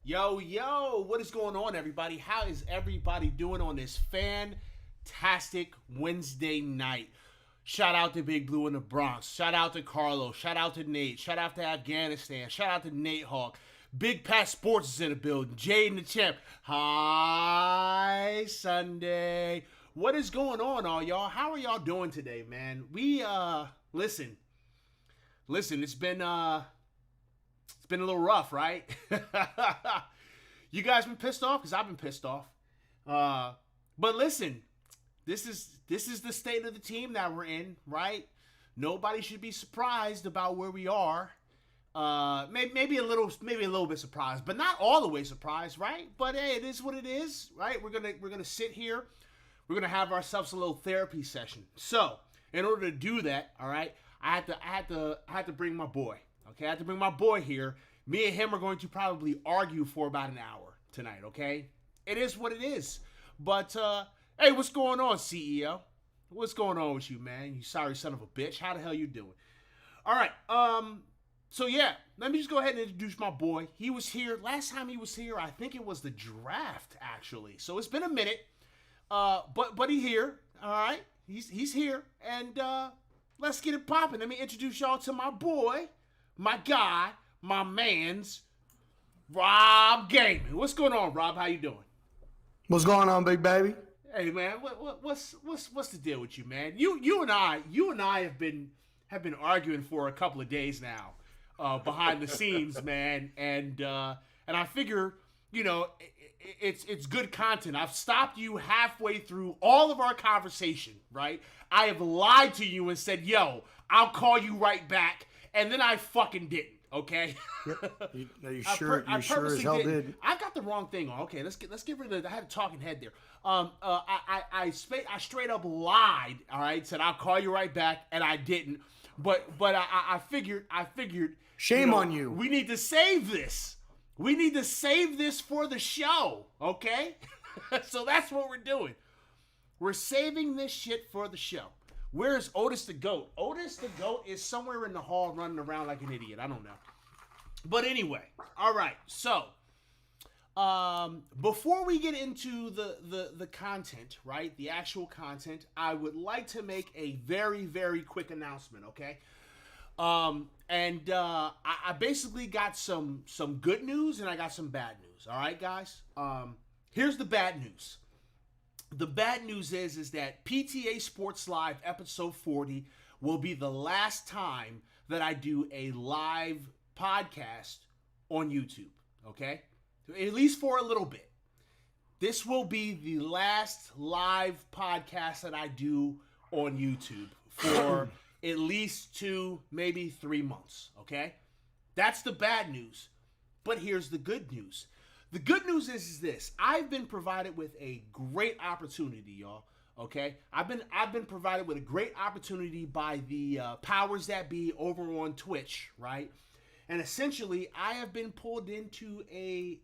Yo, what is going on, everybody? How is everybody doing on this fantastic Wednesday night? Shout out to Big Blue in the Bronx. Shout out to Carlos. Shout out to Nate. Shout out to Afghanistan. Shout out to Nate Hawk. Big Pat Sports is in the building. Jaden the Champ. Hi, Sunday. What is going on, all y'all? How are y'all doing today, man? Listen, it's been a little rough, right? You guys been pissed off? Because I've been pissed off. But listen, this is the state of the team that we're in, right? Nobody should be surprised about where we are. Maybe a little bit surprised, but not all the way surprised, right? But hey, it is what it is, right? We're gonna sit here. We're gonna have ourselves a little therapy session. So, in order to do that, all right, I had to bring my boy. Okay, I have to bring my boy here. Me and him are going to probably argue for about an hour tonight, okay? It is what it is. But, hey, what's going on, CEO? What's going on with you, man? You sorry son of a bitch. How the hell you doing? All right, so yeah, let me just go ahead and introduce my boy. He was here, last time he was here, I think it was the draft, actually. So it's been a minute, but he's here, all right? He's here, and, let's get it popping. Let me introduce y'all to my boy. My guy, my mans, Rob Gaming. What's going on, Rob? How you doing? What's going on, big baby? Hey, man, what's the deal with you, man? You and I have been arguing for a couple of days now, behind the scenes, man, and I figure, you know, it's good content. I've stopped you halfway through all of our conversation, right? I have lied to you and said, yo, I'll call you right back. And then I fucking didn't, okay? You sure as hell did. I got the wrong thing on. Okay, let's get rid of I had a talking head there. I straight up lied, all right? Said I'll call you right back, and I didn't. But I figured Shame on you. We need to save this. We need to save this for the show, okay? So that's what we're doing. We're saving this shit for the show. Where's Otis the GOAT? Otis the GOAT is somewhere in the hall running around like an idiot. I don't know. But anyway, all right. So, before we get into the content, right, the actual content, I would like to make a very, very quick announcement, okay? I basically got some good news and I got some bad news, all right, guys? Here's the bad news. The bad news is that PTA Sports Live episode 40 will be the last time that I do a live podcast on YouTube, okay? At least for a little bit. This will be the last live podcast that I do on YouTube for at least 2, maybe 3 months, okay? That's the bad news. But here's the good news. The good news is this. I've been provided with a great opportunity, y'all. Okay? I've been provided with a great opportunity by the powers that be over on Twitch, right? And essentially, I have been pulled into a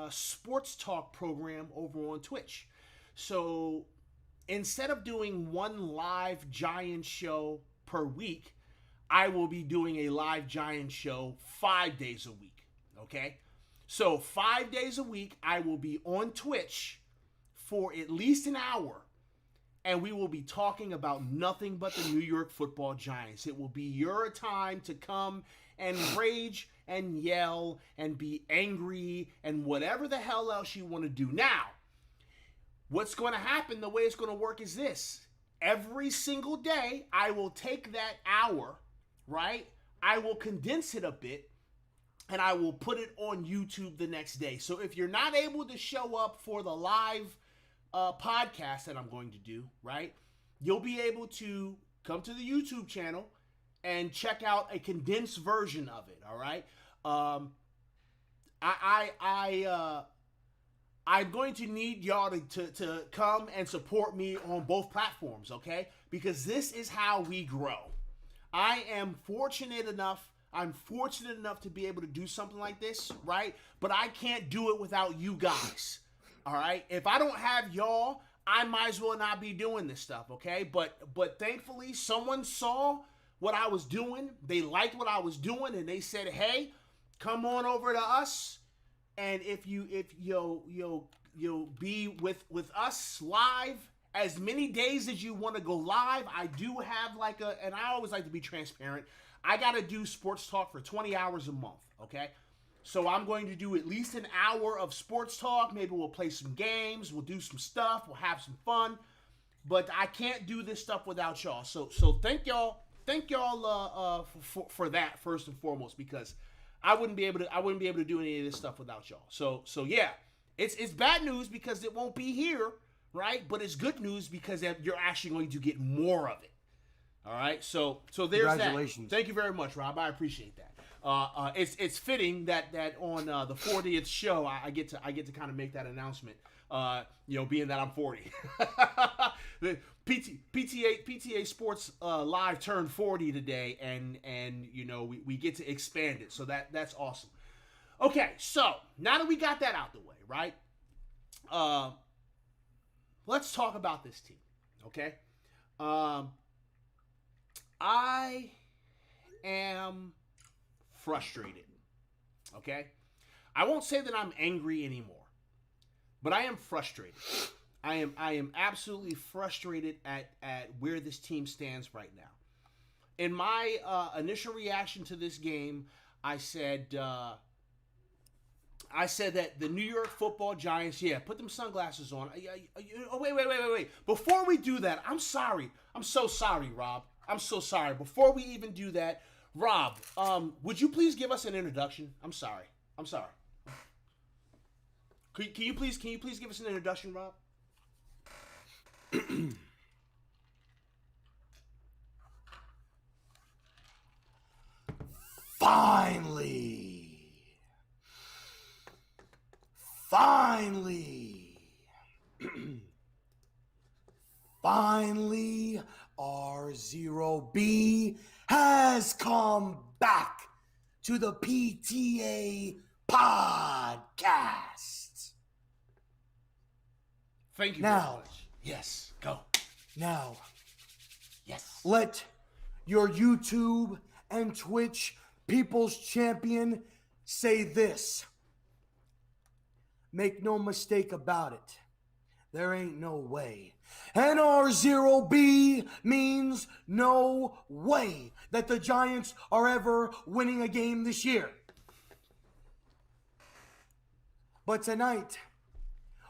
sports talk program over on Twitch. So instead of doing one live Giant show per week, I will be doing a live Giant show 5 days a week. Okay? So 5 days a week, I will be on Twitch for at least an hour, and we will be talking about nothing but the New York Football Giants. It will be your time to come and rage and yell and be angry and whatever the hell else you want to do. Now, what's going to happen, the way it's going to work is this. Every single day, I will take that hour, right? I will condense it a bit, and I will put it on YouTube the next day. So if you're not able to show up for the live podcast that I'm going to do, right, you'll be able to come to the YouTube channel and check out a condensed version of it, all right? I'm going to need y'all to come and support me on both platforms, okay? Because this is how we grow. I'm fortunate enough to be able to do something like this, right? But I can't do it without you guys, all right? If I don't have y'all, I might as well not be doing this stuff, okay? But thankfully, someone saw what I was doing. They liked what I was doing, and they said, hey, come on over to us, And if you'll be with us live as many days as you want to go live. I do have and I always like to be transparent. I got to do sports talk for 20 hours a month, okay? So I'm going to do at least an hour of sports talk. Maybe we'll play some games. We'll do some stuff. We'll have some fun. But I can't do this stuff without y'all. So thank y'all. Thank y'all for that first and foremost, because I wouldn't be able to do any of this stuff without y'all. So yeah, it's bad news because it won't be here, right? But it's good news because you're actually going to get more of it. All right. So there's Congratulations. that. Thank you very much, Rob. I appreciate that. It's fitting that on the 40th show I get to kind of make that announcement. Being that I'm 40. The PTA Sports Live turned 40 today, and we get to expand it, so that's awesome. Okay, so now that we got that out the way, right? Let's talk about this team, okay? I am frustrated, okay? I won't say that I'm angry anymore, but I am frustrated. I am absolutely frustrated at where this team stands right now. In my initial reaction to this game, I said that the New York Football Giants, put them sunglasses on. Wait. Before we do that, I'm sorry. I'm so sorry, Rob. I'm so sorry. Before we even do that, Rob, would you please give us an introduction? I'm sorry. Can you please give us an introduction, Rob? Finally, R0B has come back to the PTA podcast. Thank you now, very much. Yes, go. Now, yes. Let your YouTube and Twitch people's champion say this. Make no mistake about it. There ain't no way. And R0B means no way that the Giants are ever winning a game this year. But tonight,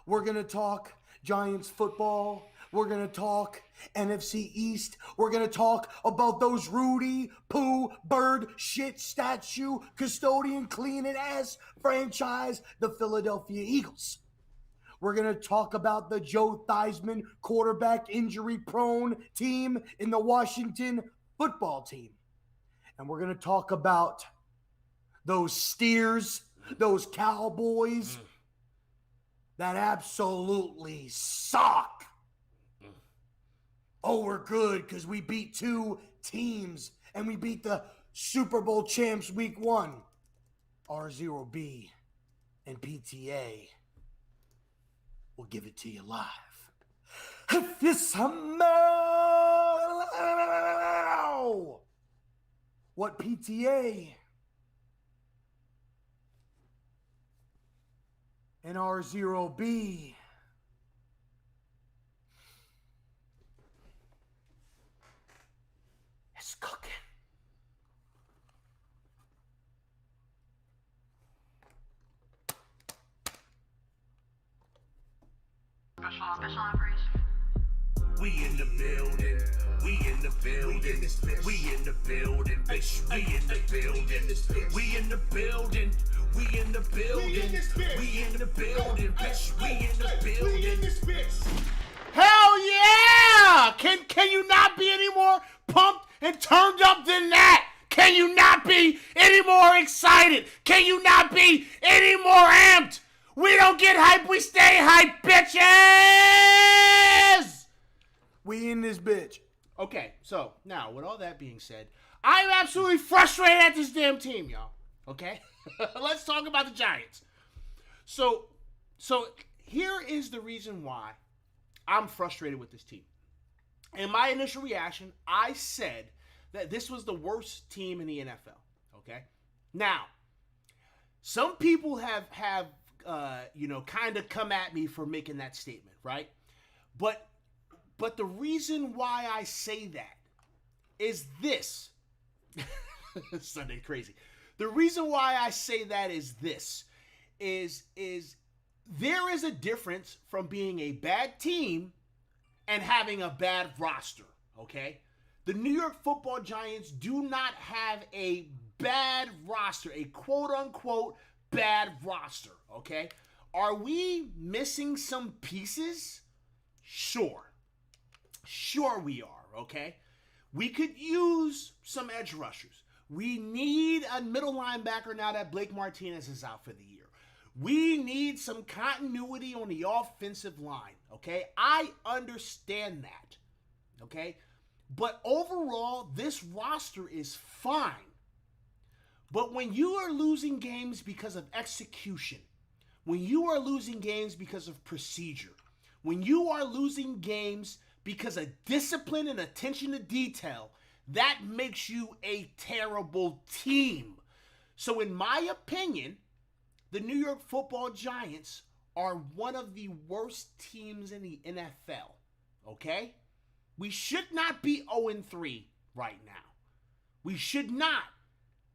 we're going to talk Giants football. We're going to talk NFC East. We're going to talk about those Rudy Poo Bird shit statue custodian cleaning ass franchise, the Philadelphia Eagles. We're going to talk about the Joe Theismann quarterback injury prone team in the Washington football team. And we're going to talk about those Steers, those Cowboys that absolutely suck. Oh, we're good because we beat two teams and we beat the Super Bowl champs week 1. R0B and PTA will give it to you live. If you smell what PTA and R0B is cooking. Special operation. We in the building. We in the building. We in the building, bitch. We in the building. We in the building. We in the building. We in the building, bitch. We in the building. Hell yeah! Can you not be any more pumped and turned up than that? Can you not be any more excited? Can you not be any more amped? We don't get hype, we stay hype, bitches! We in this bitch. Okay, so now with all that being said, I'm absolutely frustrated at this damn team, y'all. Okay? Let's talk about the Giants. So here is the reason why I'm frustrated with this team. In my initial reaction, I said that this was the worst team in the NFL. Okay? Now, some people have kind of come at me for making that statement, right? But the reason why I say that is this. Sunday crazy. The reason why I say that is this. Is there is a difference from being a bad team and having a bad roster, okay? The New York Football Giants do not have a bad roster, a quote-unquote bad roster, okay? Are we missing some pieces? Sure. Sure we are, okay? We could use some edge rushers. We need a middle linebacker now that Blake Martinez is out for the year. We need some continuity on the offensive line, okay? I understand that, okay? But overall, this roster is fine. But when you are losing games because of execution, when you are losing games because of procedure, when you are losing games because of discipline and attention to detail, that makes you a terrible team. So in my opinion, the New York Football Giants are one of the worst teams in the NFL, okay? We should not be 0-3 right now. We should not.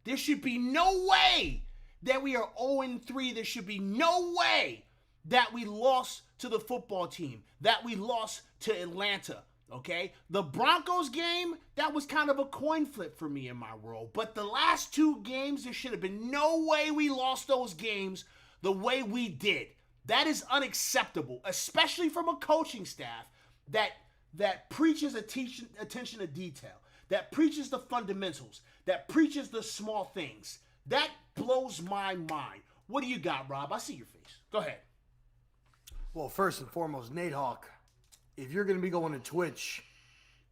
There should be no way that we are 0-3. There should be no way that we lost to the football team, that we lost to Atlanta, okay? The Broncos game, that was kind of a coin flip for me in my world. But the last two games, there should have been no way we lost those games the way we did. That is unacceptable, especially from a coaching staff that preaches attention to detail, that preaches the fundamentals, that preaches the small things. That blows my mind. What do you got, Rob? I see your face. Go ahead. Well, first and foremost, Nate Hawk, if you're going to be going to Twitch,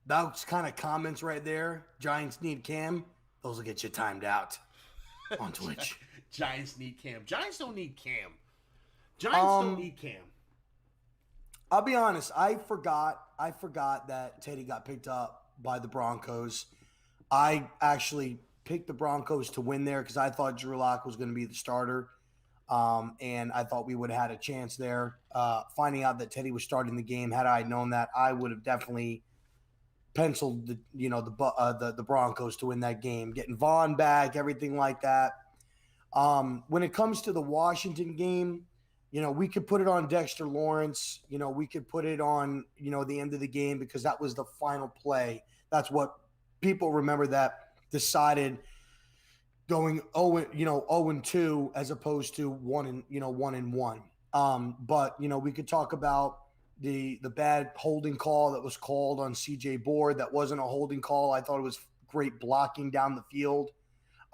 those kind of comments right there, Giants need Cam, those will get you timed out on Twitch. Giants need Cam. Giants don't need Cam. Giants don't need Cam. I'll be honest, I forgot that Teddy got picked up by the Broncos. I actually picked the Broncos to win there because I thought Drew Lock was going to be the starter. And I thought we would have had a chance there. Finding out that Teddy was starting the game, had I known that, I would have definitely penciled the Broncos to win that game. Getting Vaughn back, everything like that. When it comes to the Washington game, we could put it on Dexter Lawrence. We could put it on, the end of the game because that was the final play. That's what people remember that decided going 0-2 as opposed to 1-1. But we could talk about the bad holding call that was called on CJ Board. That wasn't a holding call. I thought it was great blocking down the field.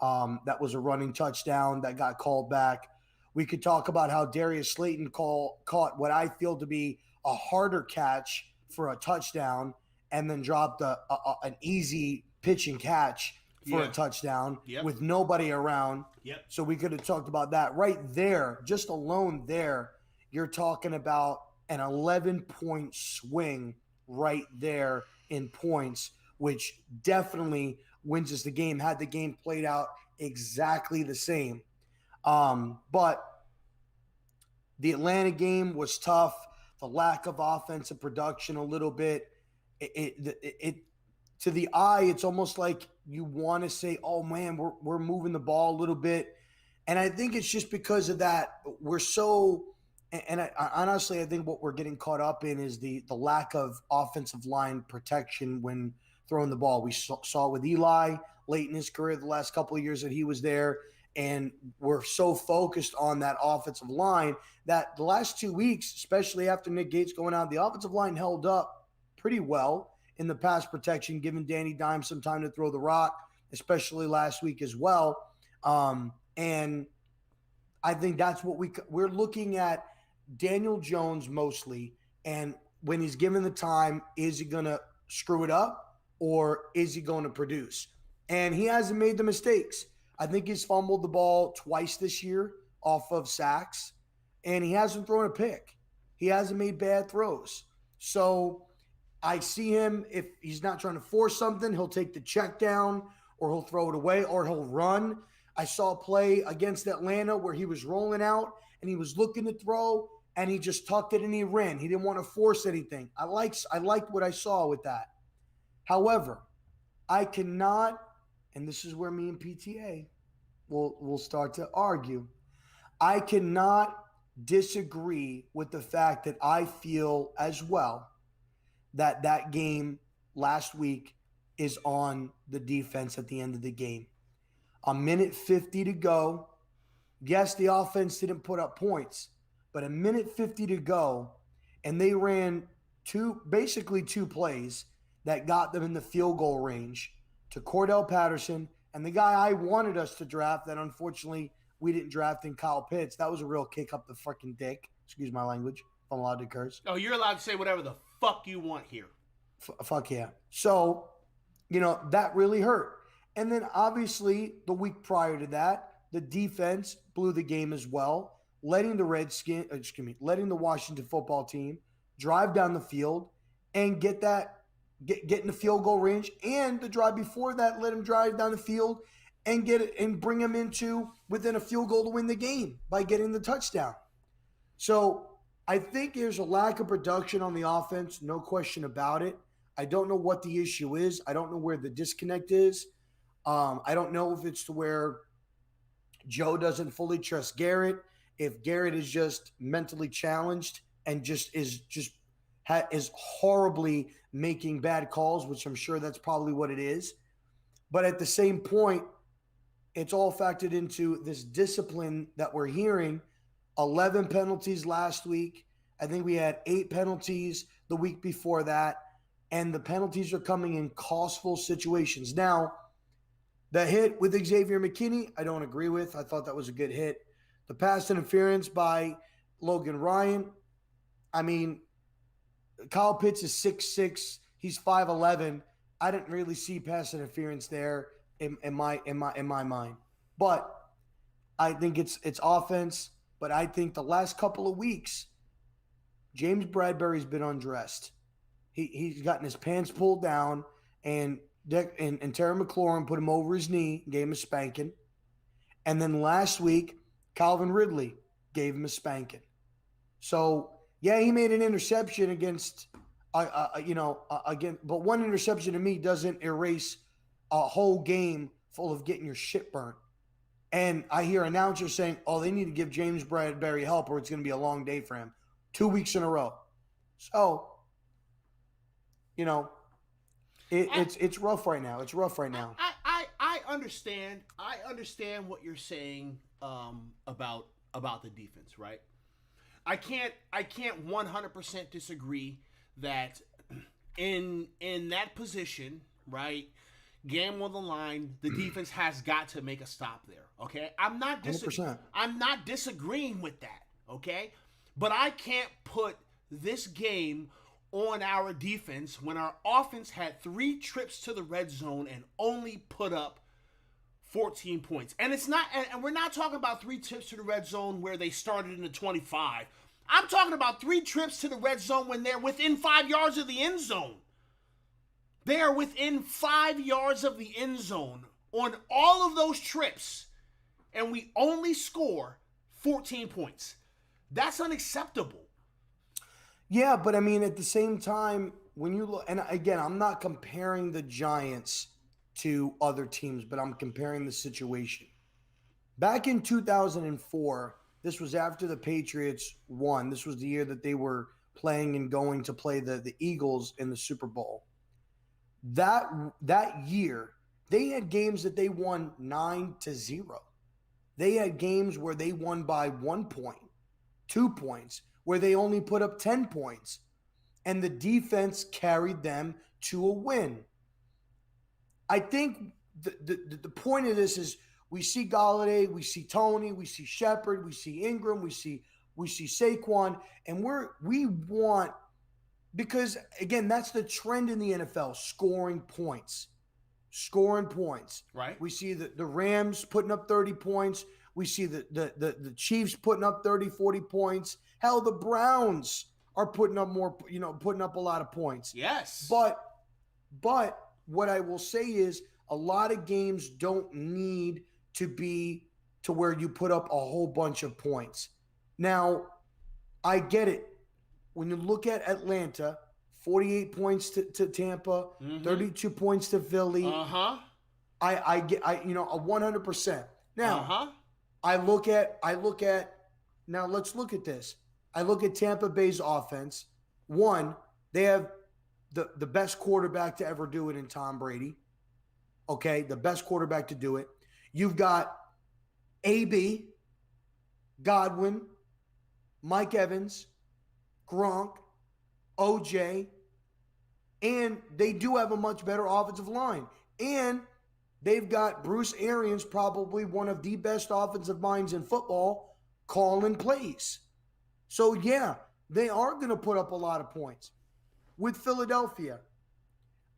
That was a running touchdown that got called back. We could talk about how Darius Slayton caught what I feel to be a harder catch for a touchdown and then dropped an easy pitch and catch for a touchdown with nobody around. Yep. So we could have talked about that right there. Just alone there, you're talking about an 11-point swing right there in points, which definitely wins us the game. Had the game played out exactly the same. But the Atlanta game was tough. The lack of offensive production a little bit. It to the eye, it's almost like you want to say, oh, man, we're moving the ball a little bit. And I think it's just because of that. We're so – and I honestly, I think what we're getting caught up in is the lack of offensive line protection when throwing the ball. We saw with Eli late in his career the last couple of years that he was there, and we're so focused on that offensive line that the last 2 weeks, especially after Nick Gates going out, the offensive line held up pretty well in the pass protection, giving Danny Dimes some time to throw the rock, especially last week as well. And I think that's what we're looking at Daniel Jones mostly. And when he's given the time, is he going to screw it up or is he going to produce? And he hasn't made the mistakes. I think he's fumbled the ball twice this year off of sacks, and he hasn't thrown a pick. He hasn't made bad throws. So I see him, if he's not trying to force something, he'll take the check down or he'll throw it away or he'll run. I saw a play against Atlanta where he was rolling out and he was looking to throw, and he just tucked it and he ran. He didn't want to force anything. I liked what I saw with that. However, I cannot, and this is where me and PTA will start to argue. I cannot disagree with the fact that I feel as well that that game last week is on the defense at the end of the game. A minute 50 to go. Yes, the offense didn't put up points, but a minute 50 to go, and they ran basically two plays that got them in the field goal range to Cordell Patterson and the guy I wanted us to draft that unfortunately we didn't draft in Kyle Pitts. That was a real kick up the freaking dick. Excuse my language, if I'm allowed to curse. Oh, you're allowed to say whatever the fuck you want here. Fuck yeah. So, that really hurt. And then obviously the week prior to that, the defense blew the game as well, letting the Washington football team drive down the field and get in the field goal range. And the drive before that, let them drive down the field and get it and bring them into within a field goal to win the game by getting the touchdown. So I think there's a lack of production on the offense, no question about it. I don't know what the issue is. I don't know where the disconnect is. I don't know if it's to where Joe doesn't fully trust Garrett, if Garrett is just mentally challenged and is horribly making bad calls, which I'm sure that's probably what it is. But at the same point, it's all factored into this discipline that we're hearing. 11 penalties last week. I think we had 8 penalties the week before that. And the penalties are coming in costful situations. Now, the hit with Xavier McKinney, I don't agree with. I thought that was a good hit. The pass interference by Logan Ryan. I mean, Kyle Pitts is 6'6". He's 5'11". I didn't really see pass interference there in my mind. But I think it's offense. But I think the last couple of weeks, James Bradbury's been undressed. He's gotten his pants pulled down, and Terry McLaurin put him over his knee, gave him a spanking. And then last week, Calvin Ridley gave him a spanking. So, yeah, he made an interception against, again, but one interception to me doesn't erase a whole game full of getting your shit burnt. And I hear announcers saying, oh, they need to give James Bradbury help or it's going to be a long day for him. 2 weeks in a row. So, it's rough right now. It's rough right now. I understand. I understand what you're saying about the defense, right? I can't 100% disagree that in that position, right? Game on the line, the defense has got to make a stop there. Okay, I'm not 100%. I'm not disagreeing with that. Okay, but I can't put this game on our defense when our offense had 3 trips to the red zone and only put up 14 points. And it's not, and we're not talking about 3 trips to the red zone where they started in the 25. I'm talking about 3 trips to the red zone when they're within 5 yards of the end zone. They are within 5 yards of the end zone on all of those trips, and we only score 14 points. That's unacceptable. Yeah, but I mean, at the same time, when you look, and again, I'm not comparing the Giants to other teams, but I'm comparing the situation. Back in 2004, this was after the Patriots won. This was the year that they were playing and going to play the Eagles in the Super Bowl. That year, they had games that they won 9-0. They had games where they won by 1 point, 2 points, where they only put up 10 points. And the defense carried them to a win. I think the point of this is we see Galladay, we see Tony, we see Shepard, we see Ingram, we see Saquon, and we want, because again, that's the trend in the NFL, scoring points. Right. We see the Rams putting up 30 points. We see the Chiefs putting up 30, 40 points. Hell, the Browns are putting up putting up a lot of points. Yes. But what I will say is a lot of games don't need to be to where you put up a whole bunch of points. Now, I get it. When you look at Atlanta, 48 points to Tampa, 32 points to Philly. I get, 100%. Now, I look at now let's look at this. I look at Tampa Bay's offense. One, they have the best quarterback to ever do it in Tom Brady. Okay, the best quarterback to do it. You've got AB, Godwin, Mike Evans, Gronk, OJ, and they do have a much better offensive line. And they've got Bruce Arians, probably one of the best offensive minds in football, calling plays. So, yeah, they are going to put up a lot of points. With Philadelphia,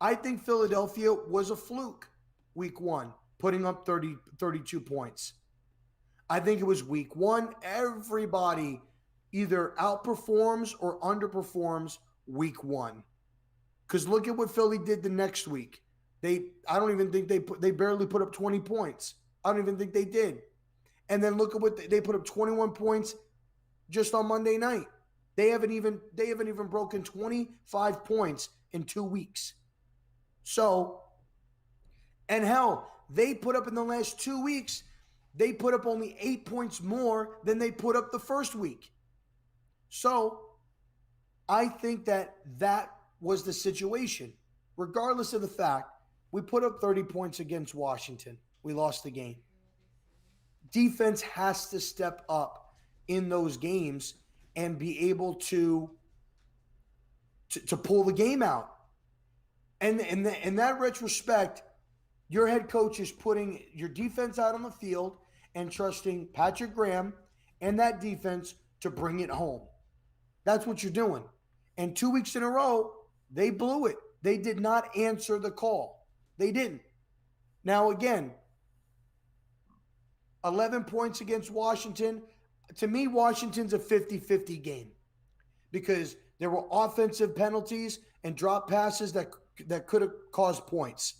I think Philadelphia was a fluke week one, putting up 32 points. I think it was week one. Everybody either outperforms or underperforms week one. Because look at what Philly did the next week. I don't even think they barely put up 20 points. I don't even think they did. And then look at what they put up 21 points just on Monday night. They haven't even broken 25 points in 2 weeks. So, and hell, they put up in the last 2 weeks, they put up only 8 points more than they put up the first week. So, I think that was the situation. Regardless of the fact, we put up 30 points against Washington. We lost the game. Defense has to step up in those games and be able to pull the game out. And in that retrospect, your head coach is putting your defense out on the field and trusting Patrick Graham and that defense to bring it home. That's what you're doing. And 2 weeks in a row, they blew it. They did not answer the call. They didn't. Now, again, 11 points against Washington. To me, Washington's a 50-50 game because there were offensive penalties and drop passes that could have caused points.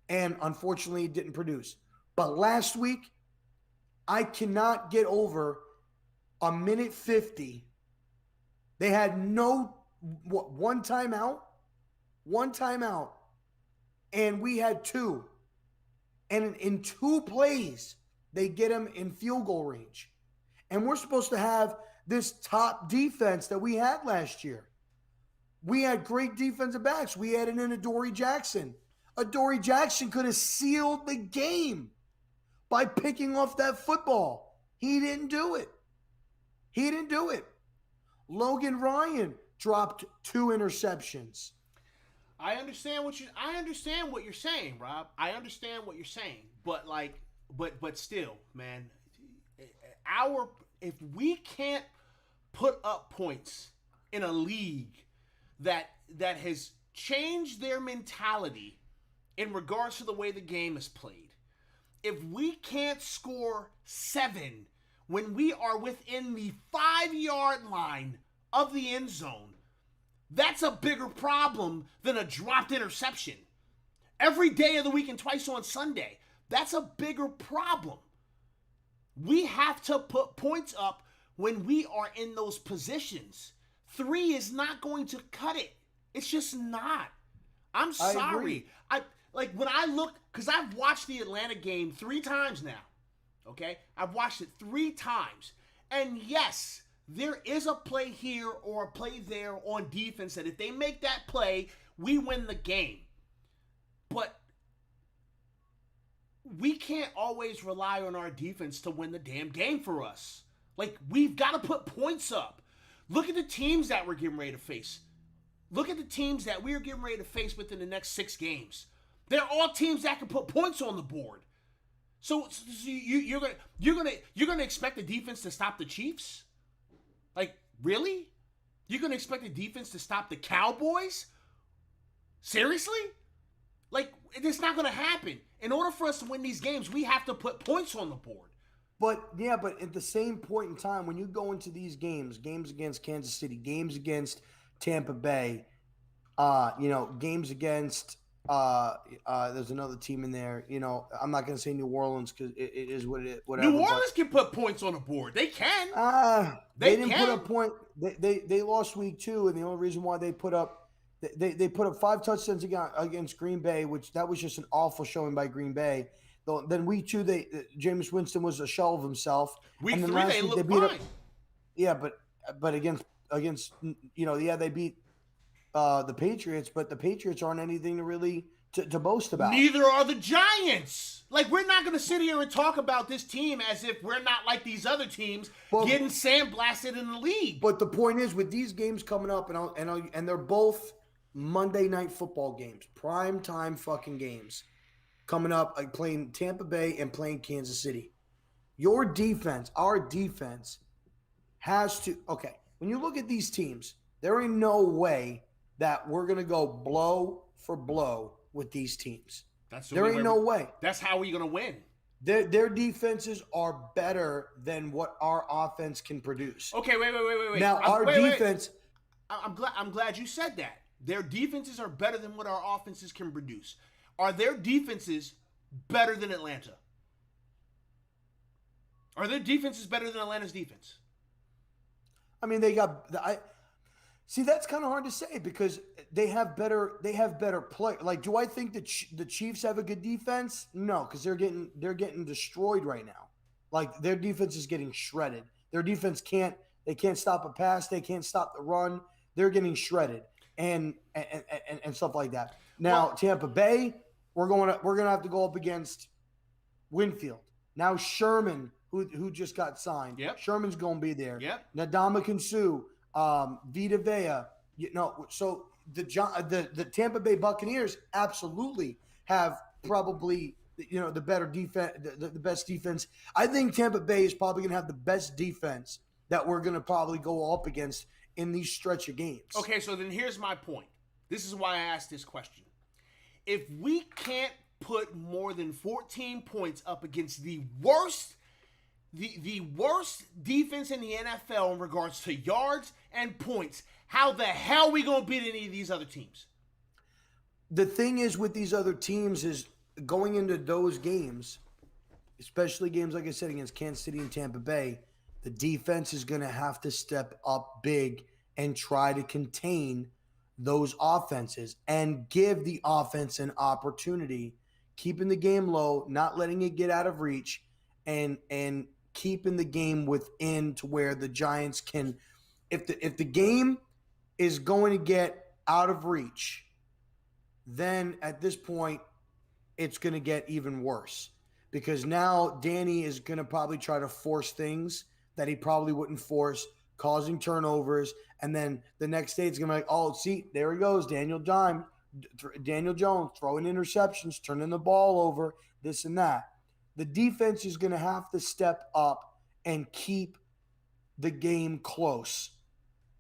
And unfortunately, it didn't produce. But last week, I cannot get over a minute 50. They had one timeout, and we had two. And in 2 plays, they get them in field goal range. And we're supposed to have this top defense that we had last year. We had great defensive backs. We added in Adoree Jackson. Adoree Jackson could have sealed the game by picking off that football. He didn't do it. Logan Ryan dropped 2 interceptions. I understand what you're saying, Rob. I understand what you're saying, but still, man, if we can't put up points in a league that has changed their mentality in regards to the way the game is played, if we can't score 7 when we are within the 5-yard line of the end zone, that's a bigger problem than a dropped interception. Every day of the week and twice on Sunday, that's a bigger problem. We have to put points up when we are in those positions. 3 is not going to cut it. It's just not. I'm sorry. When I look, because I've watched the Atlanta game 3 times now. Okay? I've watched it 3 times. And yes, there is a play here or a play there on defense that if they make that play, we win the game. But we can't always rely on our defense to win the damn game for us. We've got to put points up. Look at the teams that we're getting ready to face. Look at the teams that we're getting ready to face within the next 6 games. They're all teams that can put points on the board. So you're gonna expect the defense to stop the Chiefs? Really? You're gonna expect the defense to stop the Cowboys? Seriously? It's not gonna happen. In order for us to win these games, we have to put points on the board. But at the same point in time, when you go into these games against Kansas City, games against Tampa Bay, games against There's another team in there. You know, I'm not going to say New Orleans because it is what it is. Whatever. New Orleans can put points on the board. They can. They They didn't can. put up point. They lost week 2, and the only reason why they put up 5 touchdowns against Green Bay, which that was just an awful showing by Green Bay. Then week 2, Jameis Winston was a shell of himself. Week and then 3, last they week look beat fine. up. Yeah, but against they beat the Patriots, but the Patriots aren't anything to really to boast about. Neither are the Giants. Like, we're not going to sit here and talk about this team as if we're not like these other teams getting sandblasted in the league. But the point is, with these games coming up, and they're both Monday Night Football games, prime time fucking games, coming up, like playing Tampa Bay and playing Kansas City. Your defense, our defense, has to. Okay, when you look at these teams, there ain't no way that we're gonna go blow for blow with these teams. There ain't no way. That's how we're going to win. Their defenses are better than what our offense can produce. Okay, wait. Now, our defense... I'm glad you said that. Their defenses are better than what our offenses can produce. Are their defenses better than Atlanta? Are their defenses better than Atlanta's defense? I mean, they got... See, that's kind of hard to say because they have better play. Like, do I think the Chiefs have a good defense? No, because they're getting destroyed right now. Like, their defense is getting shredded. Their defense can't stop a pass. They can't stop the run. They're getting shredded and stuff like that. Now, Tampa Bay, we're gonna have to go up against Winfield. Now Sherman, who just got signed. Yep. Sherman's gonna be there. Yep. Ndamukong Suh. Vita Vea, so the Tampa Bay Buccaneers absolutely have probably the better defense, the best defense. I think Tampa Bay is probably going to have the best defense that we're going to probably go up against in these stretch of games. Okay, so then here's my point. This is why I asked this question. If we can't put more than 14 points up against the worst defense in the NFL in regards to yards and points, how the hell are we going to beat any of these other teams? The thing is with these other teams is going into those games, especially games like I said against Kansas City and Tampa Bay, the defense is going to have to step up big and try to contain those offenses and give the offense an opportunity, keeping the game low, not letting it get out of reach, and keeping the game within to where the Giants can, if the game is going to get out of reach, then at this point it's going to get even worse because now Danny is going to probably try to force things that he probably wouldn't force, causing turnovers, and then the next day it's going to be like, oh, see, there he goes, Daniel Jones throwing interceptions, turning the ball over, this and that. The defense is going to have to step up and keep the game close.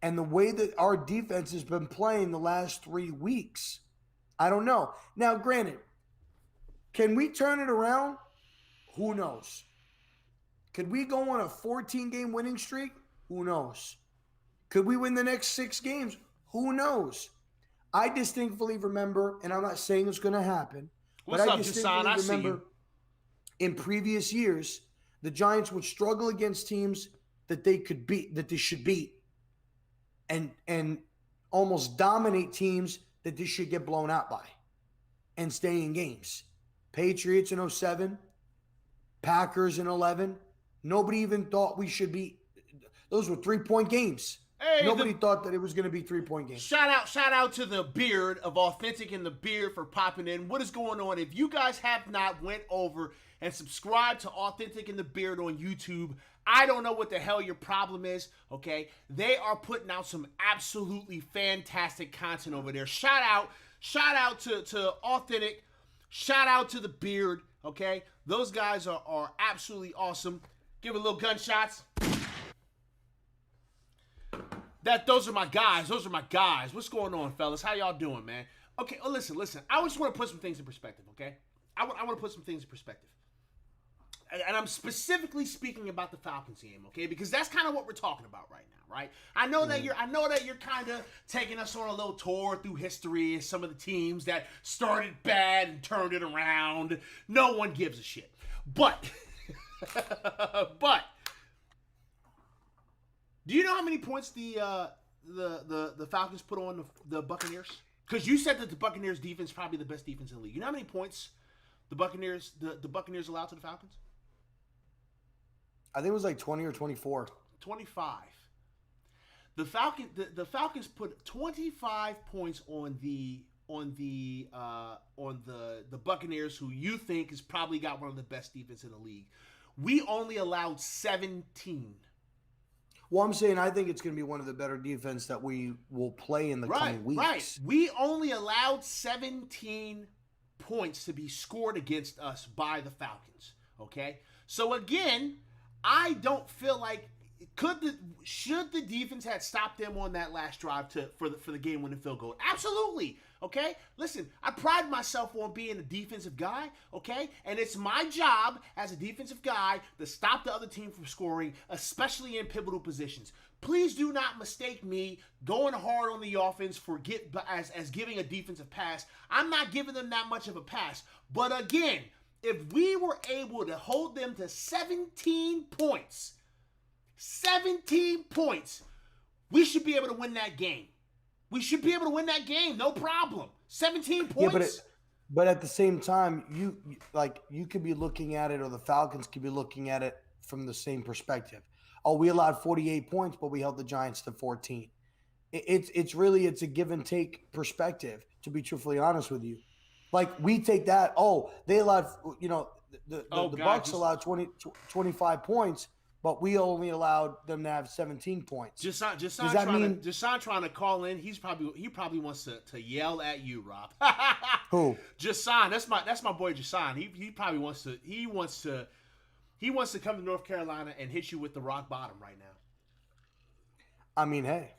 And the way that our defense has been playing the last 3 weeks, I don't know. Now, granted, can we turn it around? Who knows? Could we go on a 14-game winning streak? Who knows? Could we win the next 6 games? Who knows? I distinctly remember, and I'm not saying it's going to happen, What's but up, I distinctly Jason? I see remember you. in previous years, the Giants would struggle against teams that they could beat, that they should beat, and almost dominate teams that they should get blown out by and stay in games. Patriots in 07, Packers in 11. Nobody even thought we should be. Those were 3-point games. Hey, Nobody thought that it was going to be 3-point games. Shout out to the Beard of Authentic and the Beard for popping in. What is going on? If you guys have not went over and subscribed to Authentic and the Beard on YouTube, I don't know what the hell your problem is, okay? They are putting out some absolutely fantastic content over there. Shout out to Authentic. Shout out to the Beard, okay? Those guys are absolutely awesome. Give a little gunshots. Those are my guys. What's going on, fellas? How y'all doing, man? Okay, listen. I just want to put some things in perspective, okay? I want to put some things in perspective. and I'm specifically speaking about the Falcons game, okay? Because that's kind of what we're talking about right now, right? I know that you're kind of taking us on a little tour through history and some of the teams that started bad and turned it around. No one gives a shit. But do you know how many points the Falcons put on the Buccaneers? Because you said that the Buccaneers defense is probably the best defense in the league. You know how many points the Buccaneers allowed to the Falcons? I think it was like 20 or 24. 25. The Falcons put 25 points on the Buccaneers, who you think has probably got one of the best defense in the league. We only allowed 17. Well, I'm saying I think it's going to be one of the better defense that we will play in the coming weeks. Right. We only allowed 17 points to be scored against us by the Falcons. Okay? So again, I don't feel like should the defense had stopped them on that last drive for the game winning field goal? Absolutely. Okay? Listen, I pride myself on being a defensive guy, okay? And it's my job as a defensive guy to stop the other team from scoring, especially in pivotal positions. Please do not mistake me going hard on the offense as giving a defensive pass. I'm not giving them that much of a pass. But again, if we were able to hold them to 17 points, we should be able to win that game. We should be able to win that game, no problem. 17 points. Yeah, but at the same time, you could be looking at it, or the Falcons could be looking at it from the same perspective. Oh, we allowed 48 points, but we held the Giants to 14. It's really a give and take perspective, to be truthfully honest with you. Like, we take that, they allowed, the Bucs allowed 25 points, but we only allowed them to have 17 points. Jason trying to call in. He probably wants to yell at you, Rob. Who? Jason, that's my boy Jason. He probably wants to come to North Carolina and hit you with the rock bottom right now. I mean, hey,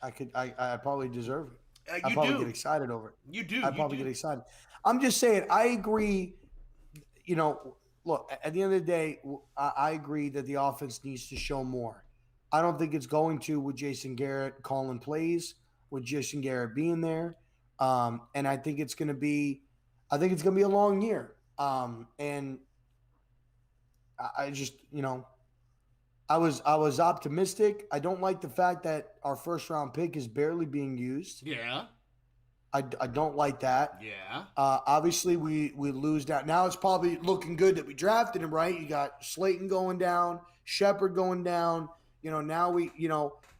I probably deserve it. I probably get excited over it. You do. I probably get excited. I'm just saying, I agree. Look, at the end of the day, I agree that the offense needs to show more. I don't think it's going to with Jason Garrett calling plays, with Jason Garrett being there. And I think it's going to be a long year. And I just, I was optimistic. I don't like the fact that our first round pick is barely being used. Yeah. I don't like that. Yeah. Obviously, we lose that. Now it's probably looking good that we drafted him, right? You got Slayton going down, Shepard going down. Now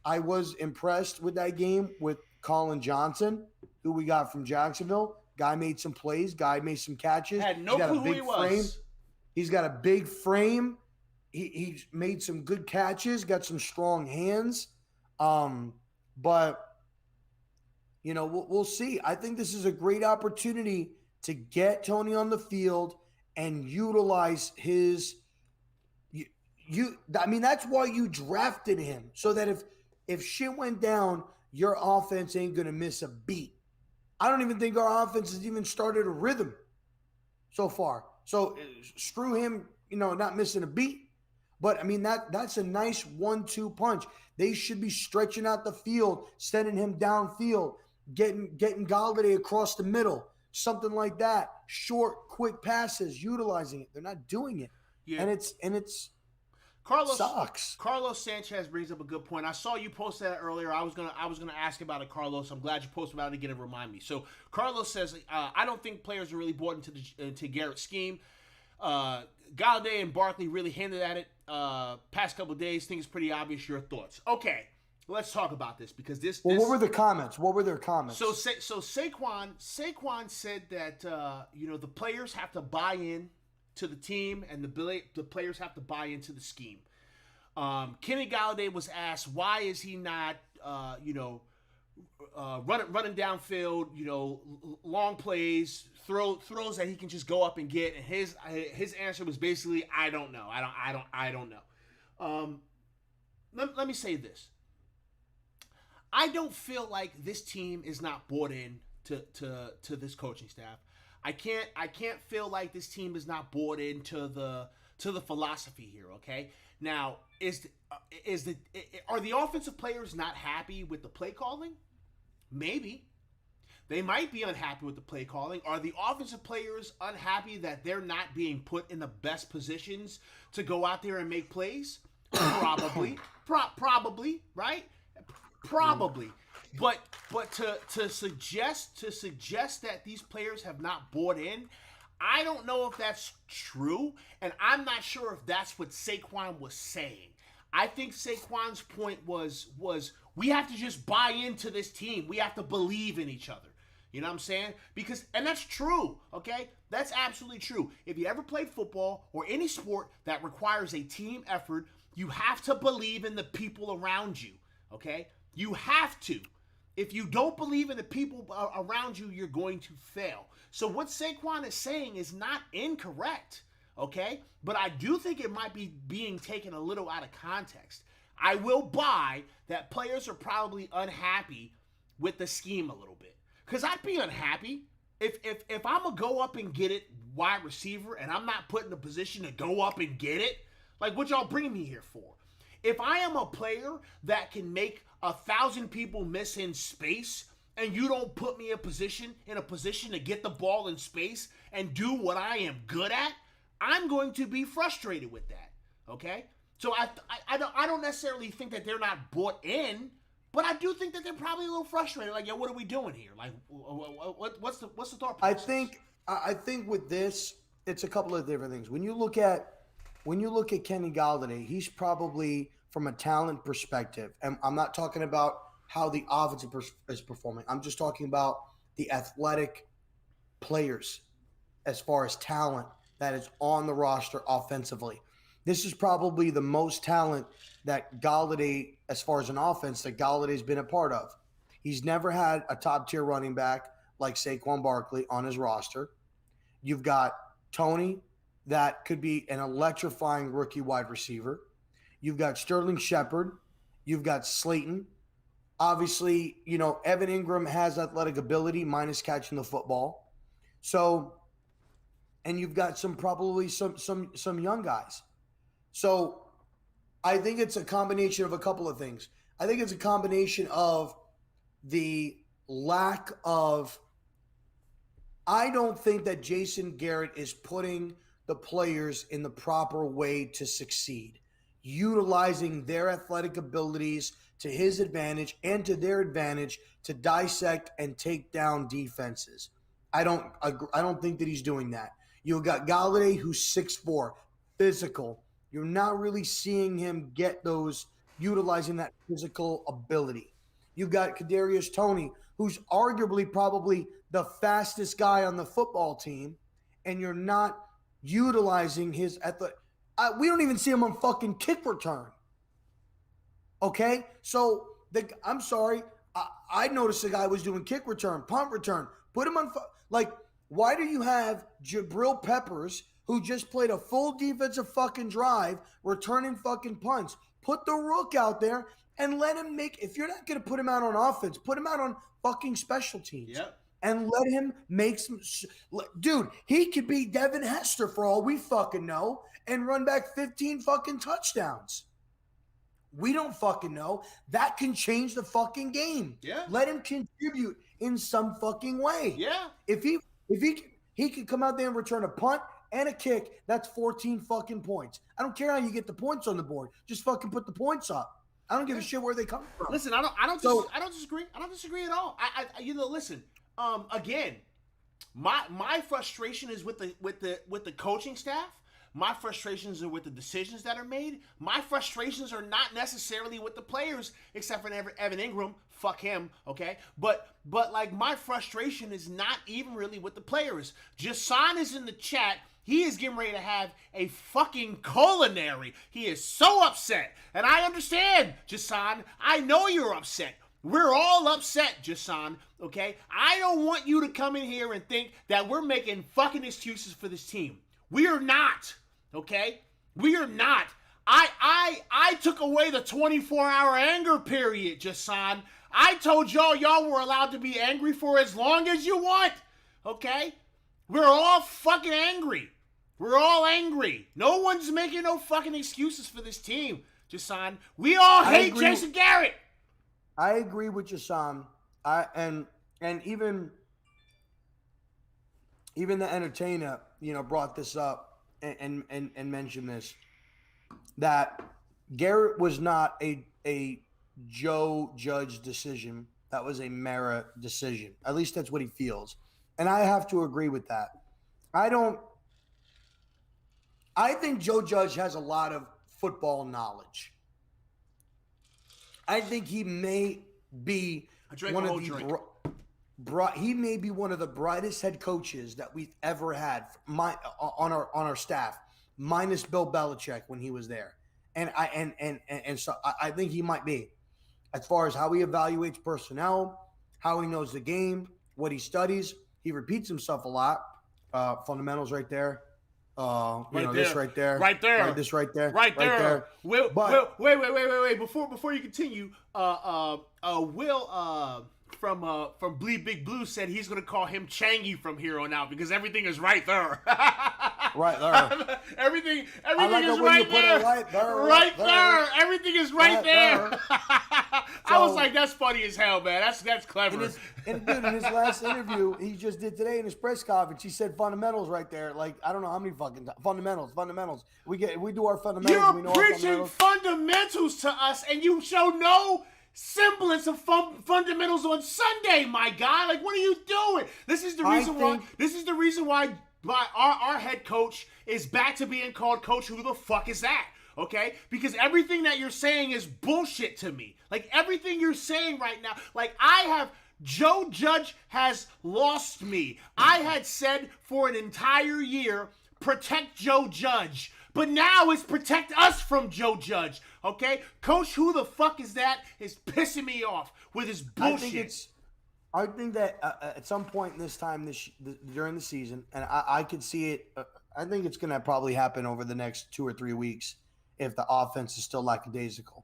I was impressed with that game with Colin Johnson, who we got from Jacksonville. Guy made some plays. Guy made some catches. Had no clue who he was. He's got a big frame. He's made some good catches. Got some strong hands. But we'll see. I think this is a great opportunity to get Tony on the field and utilize his. That's why you drafted him, so that if shit went down, your offense ain't gonna miss a beat. I don't even think our offense has even started a rhythm so far. So screw him, not missing a beat. But that's a nice 1-2 punch. They should be stretching out the field, sending him downfield, getting Galladay across the middle, something like that. Short, quick passes, utilizing it. They're not doing it. Yeah. And it's sucks. Carlos Sanchez brings up a good point. I saw you post that earlier. I was gonna ask about it, Carlos. I'm glad you posted about it again and remind me. So Carlos says, I don't think players are really bought into Garrett's scheme. Galladay and Barkley really hinted at it past couple of days. Think it's pretty obvious. Your thoughts? Okay, let's talk about this because this. Well, what were the comments? What were their comments? So Saquon said that the players have to buy in to the team and the players have to buy into the scheme. Kenny Galladay was asked why is he not running downfield, long plays, throws that he can just go up and get, and his answer was basically I don't know. I don't know. Let me say this. I don't feel like this team is not bought in to this coaching staff. I can't feel like this team is not bought into to the philosophy here, okay? Now, are the offensive players not happy with the play calling? Maybe. They might be unhappy with the play calling. Are the offensive players unhappy that they're not being put in the best positions to go out there and make plays? Probably. Probably, right? Probably. But to suggest that these players have not bought in, I don't know if that's true, and I'm not sure if that's what Saquon was saying. I think Saquon's point was we have to just buy into this team. We have to believe in each other. You know what I'm saying? And that's true, okay? That's absolutely true. If you ever played football or any sport that requires a team effort, you have to believe in the people around you, okay? You have to. If you don't believe in the people around you, you're going to fail. So what Saquon is saying is not incorrect, okay? But I do think it might be being taken a little out of context. I will buy that players are probably unhappy with the scheme a little bit. Because I'd be unhappy if I'm going to go up and get it wide receiver and I'm not put in a position to go up and get it. Like, what y'all bring me here for? If I am a player that can make 1,000 people miss in space and you don't put me in a position to get the ball in space and do what I am good at, I'm going to be frustrated with that, okay? So I don't necessarily think that they're not bought in, but I do think that they're probably a little frustrated. Like, yo, what are we doing here? Like, what's the thought process? I think with this, it's a couple of different things. When you look at Kenny Golladay, he's probably, from a talent perspective, and I'm not talking about how the offense is performing. I'm just talking about the athletic players as far as talent that is on the roster offensively. This is probably the most talent that Golladay, as far as an offense, that Galladay's been a part of. He's never had a top-tier running back like Saquon Barkley on his roster. You've got Tony, that could be an electrifying rookie wide receiver. You've got Sterling Shepard. You've got Slayton. Obviously, Evan Ingram has athletic ability minus catching the football. So, and you've got probably some young guys. So I think it's a combination of a couple of things. I think it's a combination of the lack of – I don't think that Jason Garrett is putting the players in the proper way to succeed, utilizing their athletic abilities to his advantage and to their advantage to dissect and take down defenses. I don't think that he's doing that. You've got Golladay, who's 6'4", physical. You're not really seeing him get those, utilizing that physical ability. You've got Kadarius Toney, who's arguably probably the fastest guy on the football team, and you're not utilizing his athletic. We don't even see him on fucking kick return. Okay? So, I'm sorry. I noticed the guy was doing kick return, punt return. Put him on why do you have Jabril Peppers, who just played a full defensive fucking drive, returning fucking punts? Put the Rook out there and let him if you're not going to put him out on offense, put him out on fucking special teams. Yep. And let him make some dude, he could be Devin Hester for all we fucking know and run back 15 fucking touchdowns. We don't fucking know. That can change the fucking game. Yeah. Let him contribute in some fucking way. Yeah. If he could come out there and return a punt and a kick, that's 14 fucking points. I don't care how you get the points on the board. Just fucking put the points up. I don't give a shit where they come from. Listen, I don't disagree. I don't disagree at all. Listen. Again, my frustration is with the coaching staff. My frustrations are with the decisions that are made. My frustrations are not necessarily with the players, except for Evan Ingram. Fuck him, okay? But like, my frustration is not even really with the players. Jason is in the chat. He is getting ready to have a fucking culinary. He is so upset. And I understand, Jason. I know you're upset. We're all upset, Jason, okay? I don't want you to come in here and think that we're making fucking excuses for this team. We are not, okay? We are not. I took away the 24-hour anger period, Jason. I told y'all were allowed to be angry for as long as you want, okay? We're all fucking angry. We're all angry. No one's making no fucking excuses for this team, Jason. We all hate Jason Garrett. I agree with Jason. And even the entertainer, brought this up and mentioned this, that Garrett was not a Joe Judge decision. That was a Mara decision. At least that's what he feels. And I have to agree with that. I think Joe Judge has a lot of football knowledge. I think he may be one of he may be one of the brightest head coaches that we've ever had on our staff, minus Bill Belichick when he was there. And so I think he might be, as far as how he evaluates personnel, how he knows the game, what he studies. He repeats himself a lot. Fundamentals right there. This right there. Right there. Right, this right there. Right there. Wait. Before you continue, Will from Bleed Big Blue said he's gonna call him Changy from here on out because everything is right there. Right there. everything like is right there. Right there. Everything is right there. I was like, that's funny as hell, man. That's clever. In his last interview he just did today in his press conference, he said fundamentals right there. Like, I don't know how many fucking fundamentals. We do our fundamentals. You're we know preaching fundamentals to us, and you show no semblance of fundamentals on Sunday, my guy. Like, what are you doing? This is the reason why our head coach is back to being called Coach Who the fuck is that? Okay? Because everything that you're saying is bullshit to me. Like, everything you're saying right now, like, Joe Judge has lost me. I had said for an entire year, protect Joe Judge. But now it's protect us from Joe Judge. Okay? Coach Who the fuck is that is pissing me off with his bullshit. I think that at some point in this time during the season, and I could see it, I think it's going to probably happen over the next 2 or 3 weeks if the offense is still lackadaisical.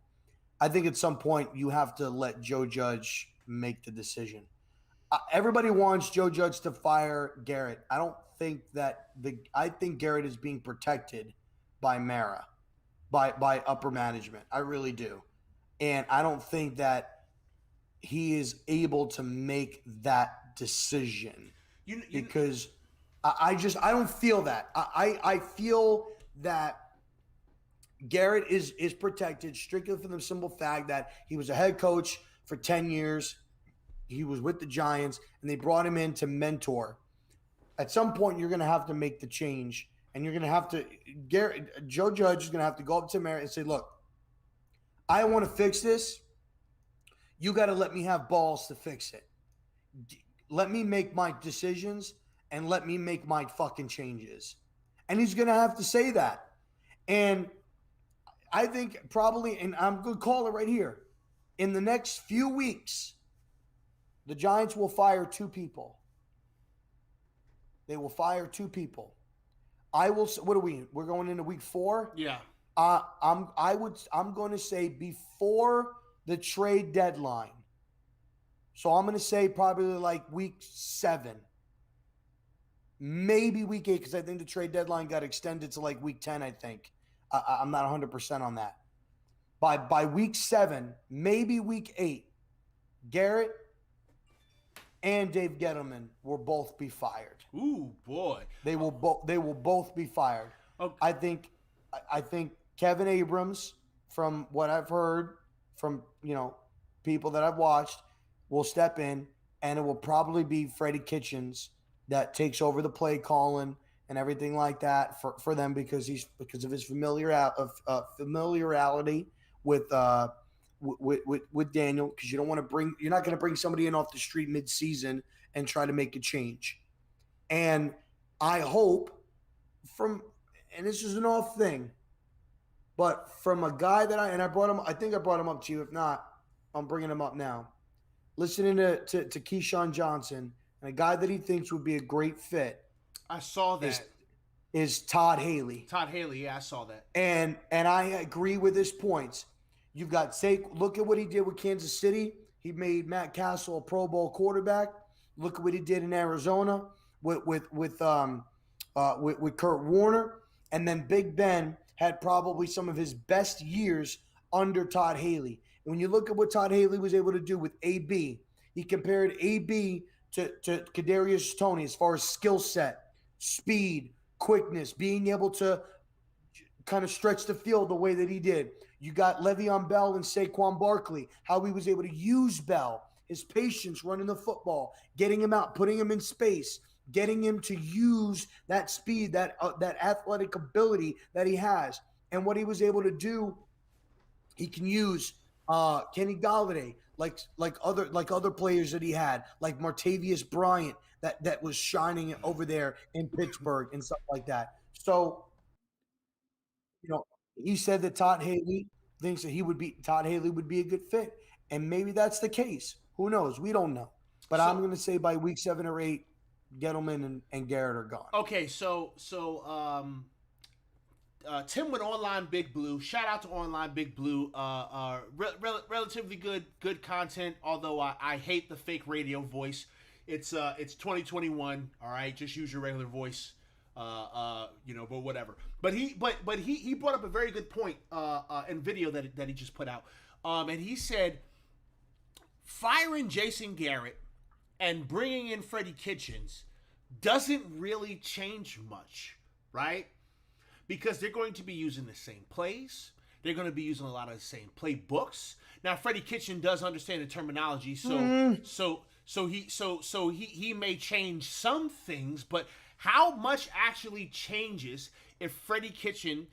I think at some point you have to let Joe Judge make the decision. Everybody wants Joe Judge to fire Garrett. I don't think that I think Garrett is being protected by Mara, by upper management. I really do. And I don't think that he is able to make that decision because I don't feel that. I feel that Garrett is protected strictly for the simple fact that he was a head coach for 10 years. He was with the Giants, and they brought him in to mentor. At some point, you're going to have to make the change, and you're going to have to – Joe Judge is going to have to go up to Mara and say, look, I want to fix this. You got to let me have balls to fix it. Let me make my decisions and let me make my fucking changes. And he's going to have to say that. And I think probably, and I'm going to call it right here, in the next few weeks, the Giants will fire 2 people. They will fire 2 people. What are we? We're going into week 4? Yeah. I'm going to say before the trade deadline. So I'm going to say probably like week 7. Maybe week 8, because I think the trade deadline got extended to like week 10, I think. I'm not 100% on that. By week 7, maybe week 8, Garrett and Dave Gettleman will both be fired. Ooh, boy. They will both be fired. Okay. I think Kevin Abrams, from what I've heard from, people that I've watched, will step in, and it will probably be Freddie Kitchens that takes over the play calling and everything like that for them because of his familiarity with Daniel, because you're not going to bring somebody in off the street mid-season and try to make a change. And I hope and this is an off thing, but from a guy that I brought him, I think I brought him up to you. If not, I'm bringing him up now. Listening to Keyshawn Johnson, and a guy that he thinks would be a great fit. I saw that. Is Todd Haley. Todd Haley, yeah, I saw that. And I agree with his points. You've got look at what he did with Kansas City. He made Matt Castle a Pro Bowl quarterback. Look at what he did in Arizona with with Kurt Warner, and then Big Ben had probably some of his best years under Todd Haley. And when you look at what Todd Haley was able to do with AB, he compared AB to Kadarius Toney as far as skill set, speed, quickness, being able to kind of stretch the field the way that he did. You got Le'Veon Bell and Saquon Barkley, how he was able to use Bell, his patience running the football, getting him out, putting him in space, getting him to use that speed, that athletic ability that he has. And what he was able to do, he can use Kenny Galladay, like other players that he had, like Martavius Bryant, that was shining over there in Pittsburgh and stuff like that. So, he said that Todd Haley thinks that Todd Haley would be a good fit, and maybe that's the case. Who knows? We don't know. But I'm going to say by week 7 or 8, Gettleman and Garrett are gone. Okay, so Tim with Online Big Blue. Shout out to Online Big Blue. Relatively good content. Although I hate the fake radio voice. It's 2021. All right, just use your regular voice. But whatever. But he brought up a very good point in video that he just put out. And he said firing Jason Garrett and bringing in Freddie Kitchens doesn't really change much, right? Because they're going to be using the same plays. They're going to be using a lot of the same playbooks. Now, Freddie Kitchen does understand the terminology, so he may change some things, but how much actually changes if Freddie Kitchen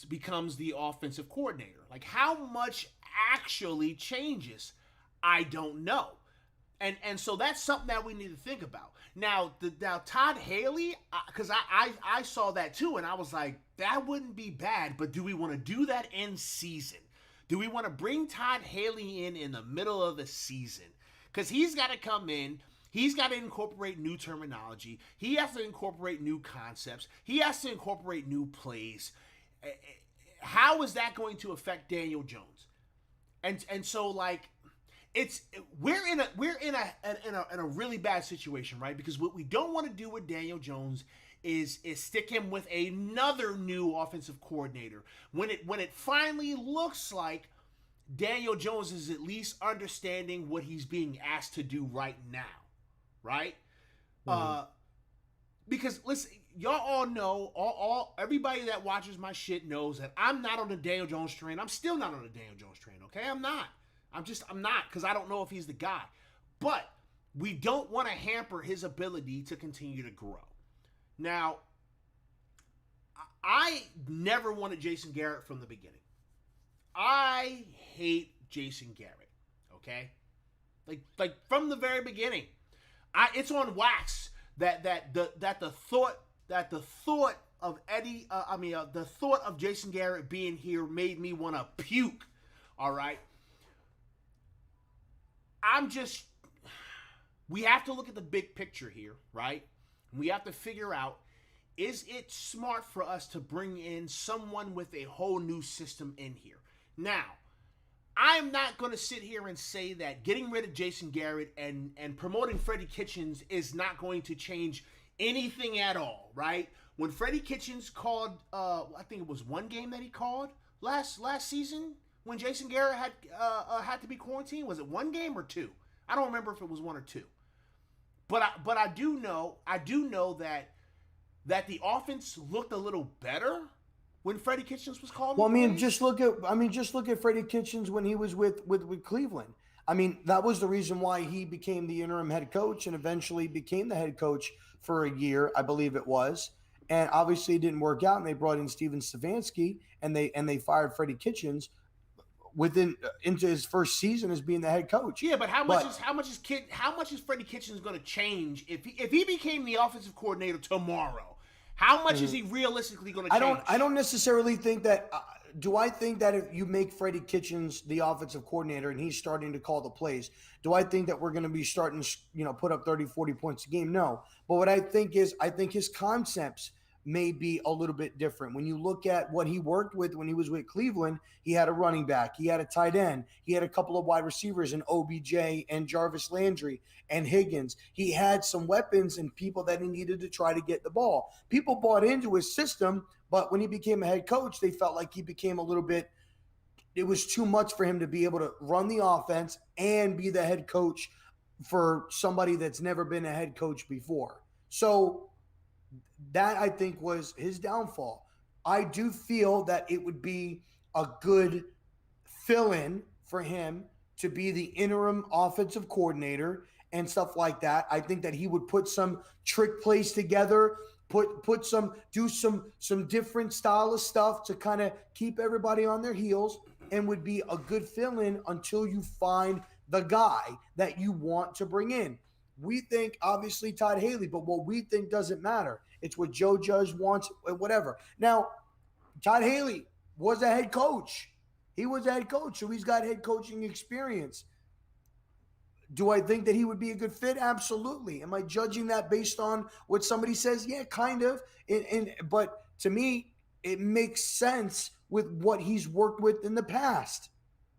becomes the offensive coordinator? Like, how much actually changes? I don't know. And so that's something that we need to think about. Now Todd Haley, because I saw that too, and I was like, that wouldn't be bad, but do we want to do that in season? Do we want to bring Todd Haley in the middle of the season? Because he's got to come in. He's got to incorporate new terminology. He has to incorporate new concepts. He has to incorporate new plays. How is that going to affect Daniel Jones? And so, like, we're in a really bad situation, right? Because what we don't want to do with Daniel Jones is stick him with another new offensive coordinator when it finally looks like Daniel Jones is at least understanding what he's being asked to do right now, right? Mm-hmm. Because listen, y'all all know, everybody that watches my shit knows that I'm not on the Daniel Jones train. I'm still not on the Daniel Jones train, okay? I'm not, because I don't know if he's the guy. But we don't want to hamper his ability to continue to grow. Now, I never wanted Jason Garrett from the beginning. I hate Jason Garrett, okay? Like from the very beginning. It's on wax that the thought of Jason Garrett being here made me want to puke. All right. We have to look at the big picture here, right? We have to figure out, is it smart for us to bring in someone with a whole new system in here? Now, I'm not going to sit here and say that getting rid of Jason Garrett and promoting Freddie Kitchens is not going to change anything at all, right? When Freddie Kitchens called, I think it was one game that he called last season when Jason Garrett had to be quarantined. Was it one game or two? I don't remember if it was one or two. But I do know that the offense looked a little better when Freddie Kitchens was called. Well, just look at Freddie Kitchens when he was with Cleveland. I mean, that was the reason why he became the interim head coach and eventually became the head coach for a year, I believe it was. And obviously it didn't work out, and they brought in Steven Stefanski, and they fired Freddie Kitchens into his first season as being the head coach. Yeah, but how much is Freddie Kitchens going to change if he became the offensive coordinator tomorrow? How much is he realistically going to change? I don't necessarily think that. Do I think that if you make Freddie Kitchens the offensive coordinator and he's starting to call the plays, do I think that we're going to be starting to put up 30, 40 points a game? No. But what I think is, I think his concepts may be a little bit different. When you look at what he worked with when he was with Cleveland, he had a running back, he had a tight end, he had a couple of wide receivers in OBJ and Jarvis Landry and Higgins. He had some weapons and people that he needed to try to get the ball. People bought into his system, but when he became a head coach, they felt like he became a little bit, it was too much for him to be able to run the offense and be the head coach for somebody that's never been a head coach before. So that, I think, was his downfall. I do feel that it would be a good fill-in for him to be the interim offensive coordinator and stuff like that. I think that he would put some trick plays together, do some different style of stuff to kind of keep everybody on their heels, and would be a good fill-in until you find the guy that you want to bring in. We think, obviously, Todd Haley, but what we think doesn't matter. It's what Joe Judge wants, whatever. Now, Todd Haley was a head coach. He was a head coach, so he's got head coaching experience. Do I think that he would be a good fit? Absolutely. Am I judging that based on what somebody says? Yeah, kind of. But to me, it makes sense with what he's worked with in the past,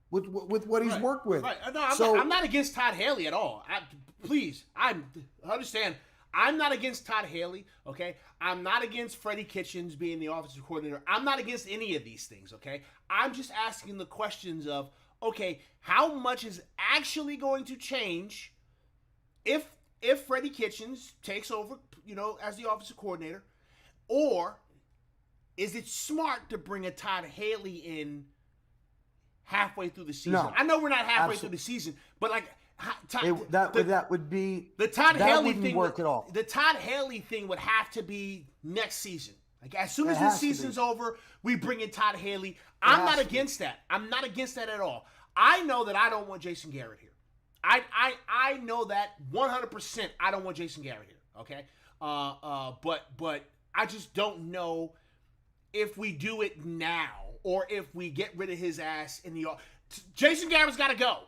with what he's worked with. Right. No, I'm not against Todd Haley at all. Please, I understand. I'm not against Todd Haley, okay? I'm not against Freddie Kitchens being the offensive coordinator. I'm not against any of these things, okay? I'm just asking the questions of, okay, how much is actually going to change if Freddie Kitchens takes over, as the offensive coordinator, or is it smart to bring a Todd Haley in halfway through the season? No, I know we're not halfway through the season, but like that would be the Todd Haley thing. Work work at all. The Todd Haley thing would have to be next season. Like as soon as this season's over, we bring in Todd Haley. I'm not against that. I'm not against that at all. I know that I don't want Jason Garrett here. I know that 100%. I don't want Jason Garrett here. Okay. But I just don't know if we do it now or if we get rid of his ass in the. Jason Garrett's got to go.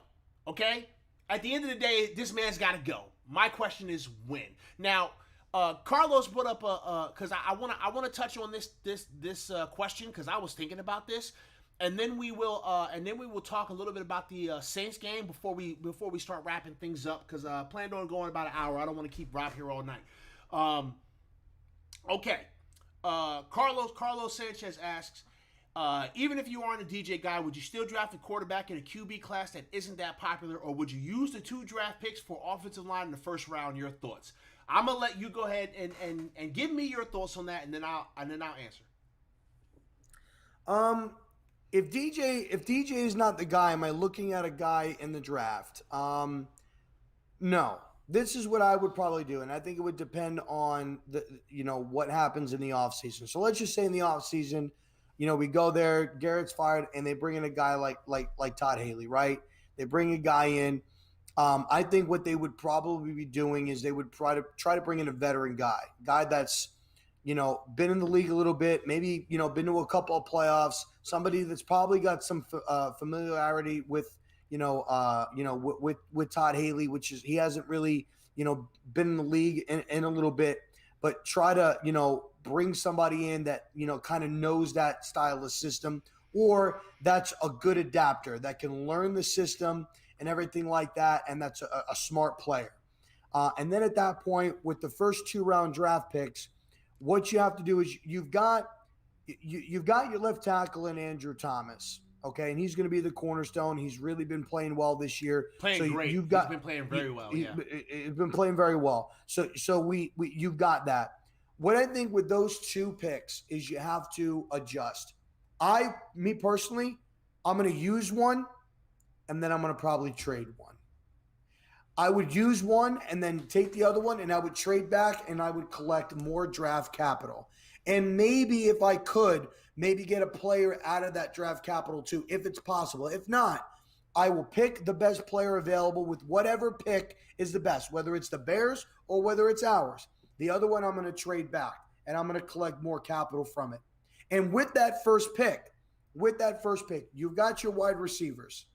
Okay. At the end of the day, this man's got to go. My question is when. Now, Carlos put up because I want to touch on this question because I was thinking about this, and then we will talk a little bit about the Saints game before we start wrapping things up because I planned on going about an hour. I don't want to keep Rob here all night. Okay. Carlos Sanchez asks, even if you aren't a DJ guy, would you still draft a quarterback in a QB class that isn't that popular, or would you use the 2 draft picks for offensive line in the first round? Your thoughts. I'm gonna let you go ahead and give me your thoughts on that, and then I'll answer. If DJ is not the guy, am I looking at a guy in the draft? No. This is what I would probably do, and I think it would depend on what happens in the offseason. So let's just say in the offseason, we go there, Garrett's fired, and they bring in a guy like Todd Haley, right? They bring a guy in. I think what they would probably be doing is they would try to bring in a veteran guy that's, been in the league a little bit, maybe, been to a couple of playoffs, somebody that's probably got some familiarity with, with Todd Haley, which is he hasn't really, been in the league in a little bit, but try to, bring somebody in that, kind of knows that style of system, or that's a good adapter that can learn the system and everything like that. And that's a smart player. And then at that point, with the first 2 round draft picks, what you have to do is you've got your left tackle in Andrew Thomas. Okay. And he's going to be the cornerstone. He's really been playing well this year. Great. He's been playing very well. He's been playing very well. So you've got that. What I think with those 2 picks is you have to adjust. Me personally, I'm going to use one and then I'm going to probably trade one. I would use one and then take the other one, and I would trade back and I would collect more draft capital. And maybe if I could, maybe get a player out of that draft capital too, if it's possible. If not, I will pick the best player available with whatever pick is the best, whether it's the Bears or whether it's ours. The other one I'm going to trade back, and I'm going to collect more capital from it. And with that first pick, you've got your wide receivers.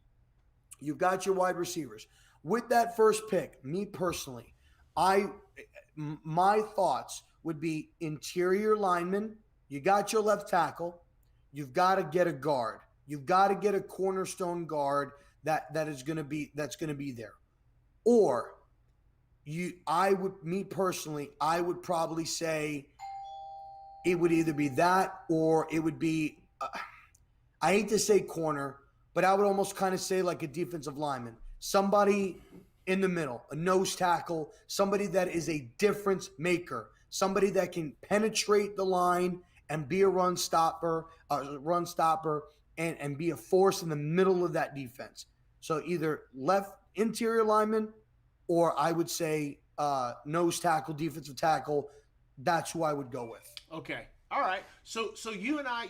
With that first pick, me personally, my thoughts would be interior lineman. You got your left tackle. You've got to get a guard. You've got to get a cornerstone guard that's going to be there. Or I would probably say it would either be that or it would be, I hate to say corner, but I would almost kind of say like a defensive lineman. Somebody in the middle, a nose tackle, somebody that is a difference maker, somebody that can penetrate the line and be a run stopper, and be a force in the middle of that defense. So either left interior lineman, or I would say nose tackle, defensive tackle. That's who I would go with. Okay. All right. So you and I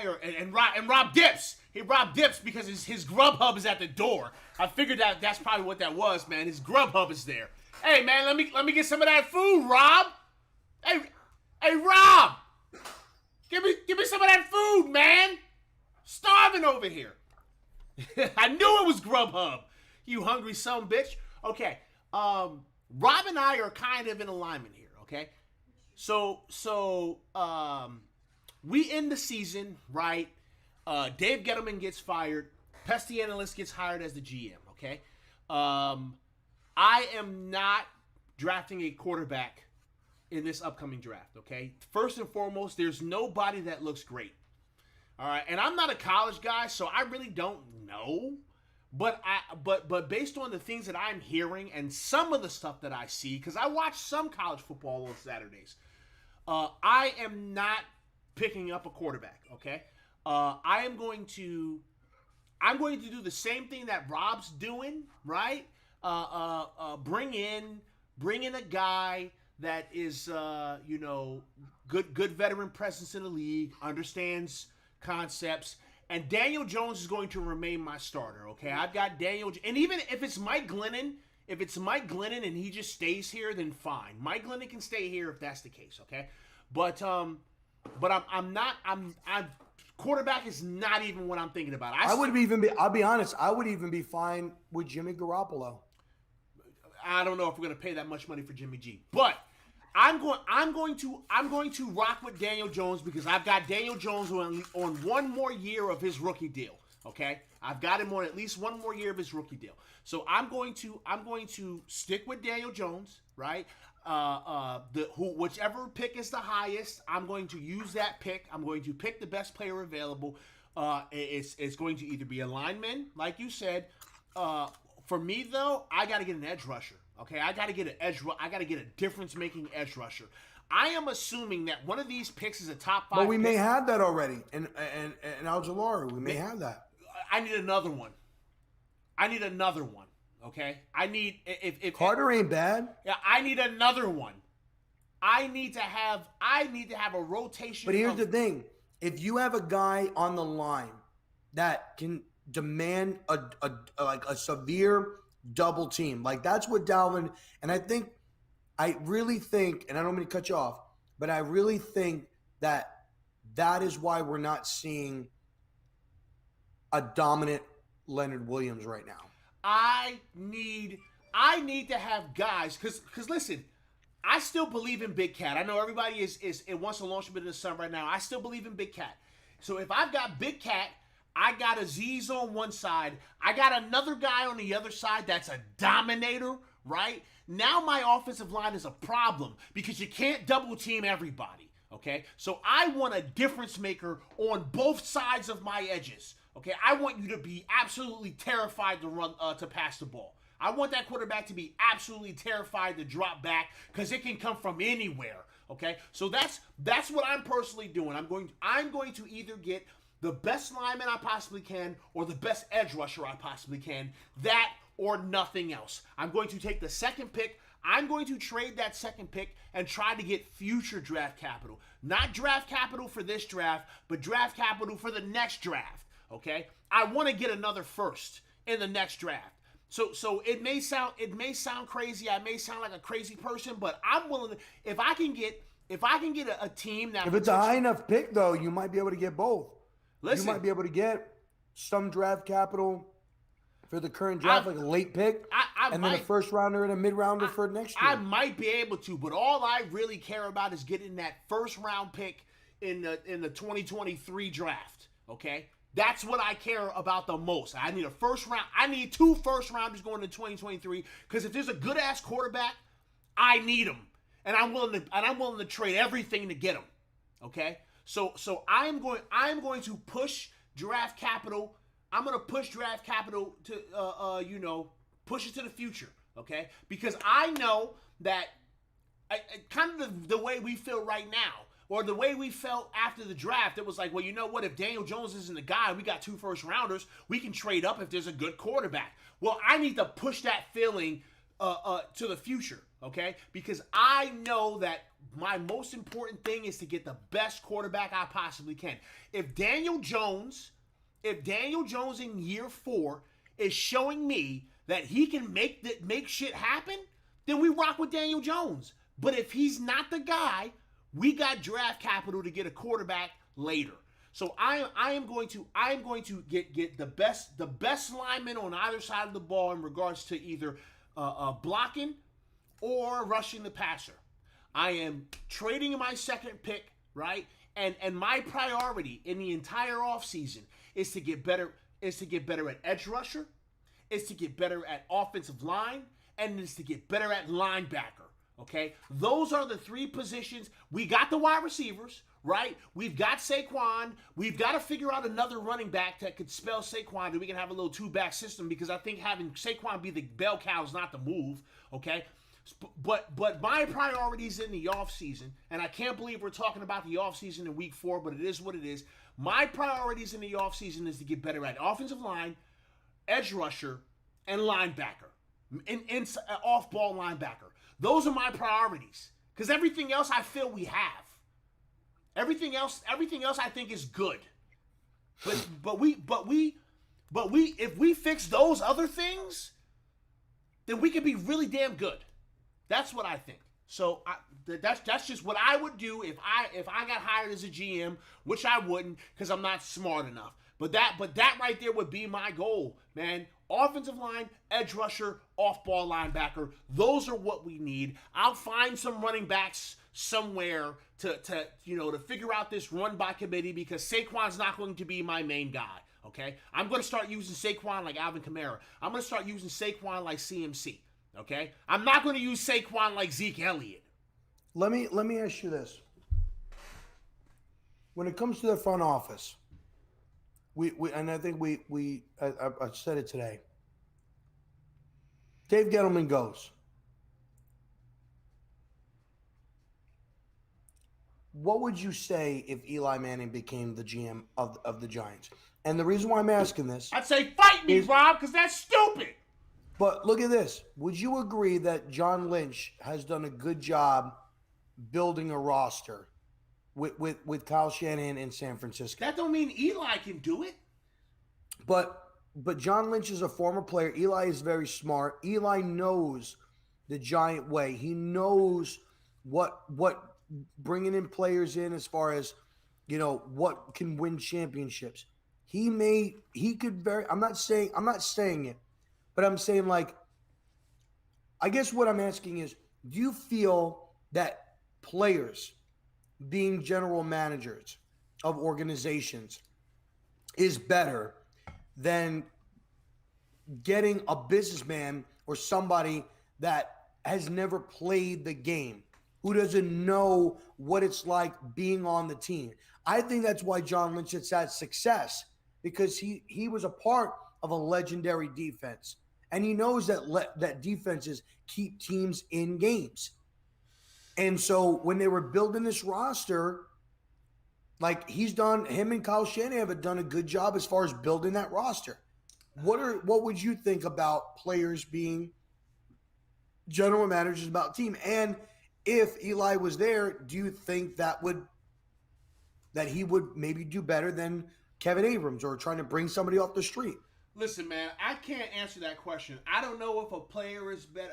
are and Rob dips. Rob dips because his Grubhub is at the door. I figured that's probably what that was, man. His Grubhub is there. Hey man, let me get some of that food, Rob. Hey Rob. Give me some of that food, man. Starving over here. I knew it was Grubhub. You hungry son of a bitch. Okay. Rob and I are kind of in alignment here, okay? So we end the season, right? Dave Gettleman gets fired. Pest The Analyst gets hired as the GM, okay? I am not drafting a quarterback in this upcoming draft, okay? First and foremost, there's nobody that looks great. All right, and I'm not a college guy, so I really don't know. But based on the things that I'm hearing and some of the stuff that I see, because I watch some college football on Saturdays, I am not picking up a quarterback. Okay, I'm going to do the same thing that Rob's doing, right? Bring in a guy that is good veteran presence in the league, understands concepts. And Daniel Jones is going to remain my starter, okay? I've got Daniel, and even if it's Mike Glennon and he just stays here, then fine. Mike Glennon can stay here if that's the case, okay? But quarterback is not even what I'm thinking about. I'll be honest, I would even be fine with Jimmy Garoppolo. I don't know if we're going to pay that much money for Jimmy G, but I'm going to rock with Daniel Jones because I've got Daniel Jones on one more year of his rookie deal. Okay, I've got him on at least one more year of his rookie deal. So I'm going to stick with Daniel Jones, right? Whichever pick is the highest, I'm going to use that pick. I'm going to pick the best player available. It's going to either be a lineman, like you said. For me though, I got to get an edge rusher. Okay, I got to get a difference-making edge rusher. I am assuming that one of these picks is a top 5. But we may have that already, and Algelaro, we may have that. I need another one. Okay, I need if Carter ain't bad. Yeah, I need another one. I need to have a rotation. But here's the thing: if you have a guy on the line that can demand a severe double team. Like that's what Dalvin, and I really think, and I don't mean to cut you off, but I really think that is why we're not seeing a dominant Leonard Williams right now. I need to have guys, because listen, I still believe in Big Cat. I know everybody it wants to launch him into the sun right now. I still believe in Big Cat. So if I've got Big Cat, I got Aziz on one side. I got another guy on the other side that's a dominator, right? Now my offensive line is a problem because you can't double team everybody, okay? So I want a difference maker on both sides of my edges, okay? I want you to be absolutely terrified to pass the ball. I want that quarterback to be absolutely terrified to drop back because it can come from anywhere, okay? So that's what I'm personally doing. I'm going to either get the best lineman I possibly can or the best edge rusher I possibly can. That or nothing else. I'm going to take the second pick. I'm going to trade that second pick and try to get future draft capital. Not draft capital for this draft, but draft capital for the next draft, okay? I want to get another first in the next draft. So it may sound crazy. I may sound like a crazy person, but I'm willing to, if I can get a team that, if it's a high enough pick though, you might be able to get both. Listen, you might be able to get some draft capital For the current draft, like a late pick, and then a first rounder and a mid rounder for next year. I might be able to, but all I really care about is getting that first round pick in the 2023 draft. Okay, that's what I care about the most. I need a first round. I need 2 first rounders going into 2023 because if there's a good ass quarterback, I need him, and I'm willing to trade everything to get him. Okay, so I am going to push draft capital. I'm going to push draft capital to, push it to the future, okay? Because I know that kind of the way we feel right now, or the way we felt after the draft, it was like, well, you know what? If Daniel Jones isn't the guy, we got 2 first rounders, we can trade up if there's a good quarterback. Well, I need to push that feeling to the future, okay? Because I know that my most important thing is to get the best quarterback I possibly can. If Daniel Jones in year 4 is showing me that he can make shit happen, then we rock with Daniel Jones. But if he's not the guy, we got draft capital to get a quarterback later. So I am going to get the best lineman on either side of the ball in regards to either blocking or rushing the passer. I am trading my second pick, right? And my priority in the entire offseason is to get better at edge rusher, is to get better at offensive line, and is to get better at linebacker. Okay? Those are the 3 positions. We got the wide receivers, right? We've got Saquon. We've got to figure out another running back that could spell Saquon that we can have a little 2-back system, because I think having Saquon be the bell cow is not the move, okay? But my priorities in the offseason, and I can't believe we're talking about the offseason in week 4, but it is what it is. My priorities in the offseason is to get better at offensive line, edge rusher, and linebacker. Off-ball linebacker. Those are my priorities. Because everything else I feel we have. Everything else I think is good. But if we fix those other things, then we can be really damn good. That's what I think. So that's just what I would do if I got hired as a GM, which I wouldn't because I'm not smart enough. But that right there would be my goal, man. Offensive line, edge rusher, off-ball linebacker. Those are what we need. I'll find some running backs somewhere to figure out this run by committee, because Saquon's not going to be my main guy. Okay, I'm going to start using Saquon like Alvin Kamara. I'm going to start using Saquon like CMC. Okay, I'm not going to use Saquon like Zeke Elliott. Let me ask you this: when it comes to the front office, we and I think I said it today. Dave Gettleman goes. What would you say if Eli Manning became the GM of the Giants? And the reason why I'm asking this, I'd say fight me, Rob, because that's stupid. But look at this. Would you agree that John Lynch has done a good job building a roster with Kyle Shanahan in San Francisco? That don't mean Eli can do it. But John Lynch is a former player. Eli is very smart. Eli knows the Giant way. He knows what bringing in players in as far as, what can win championships. I'm not saying it. But I'm saying, I guess what I'm asking is, do you feel that players being general managers of organizations is better than getting a businessman or somebody that has never played the game, who doesn't know what it's like being on the team? I think that's why John Lynch has had success, because he was a part of a legendary defense. And he knows that defenses keep teams in games. And so when they were building this roster, him and Kyle Shanahan have done a good job as far as building that roster. What would you think about players being general managers about team? And if Eli was there, do you think that he would maybe do better than Kevin Abrams or trying to bring somebody off the street? Listen, man, I can't answer that question. I don't know if a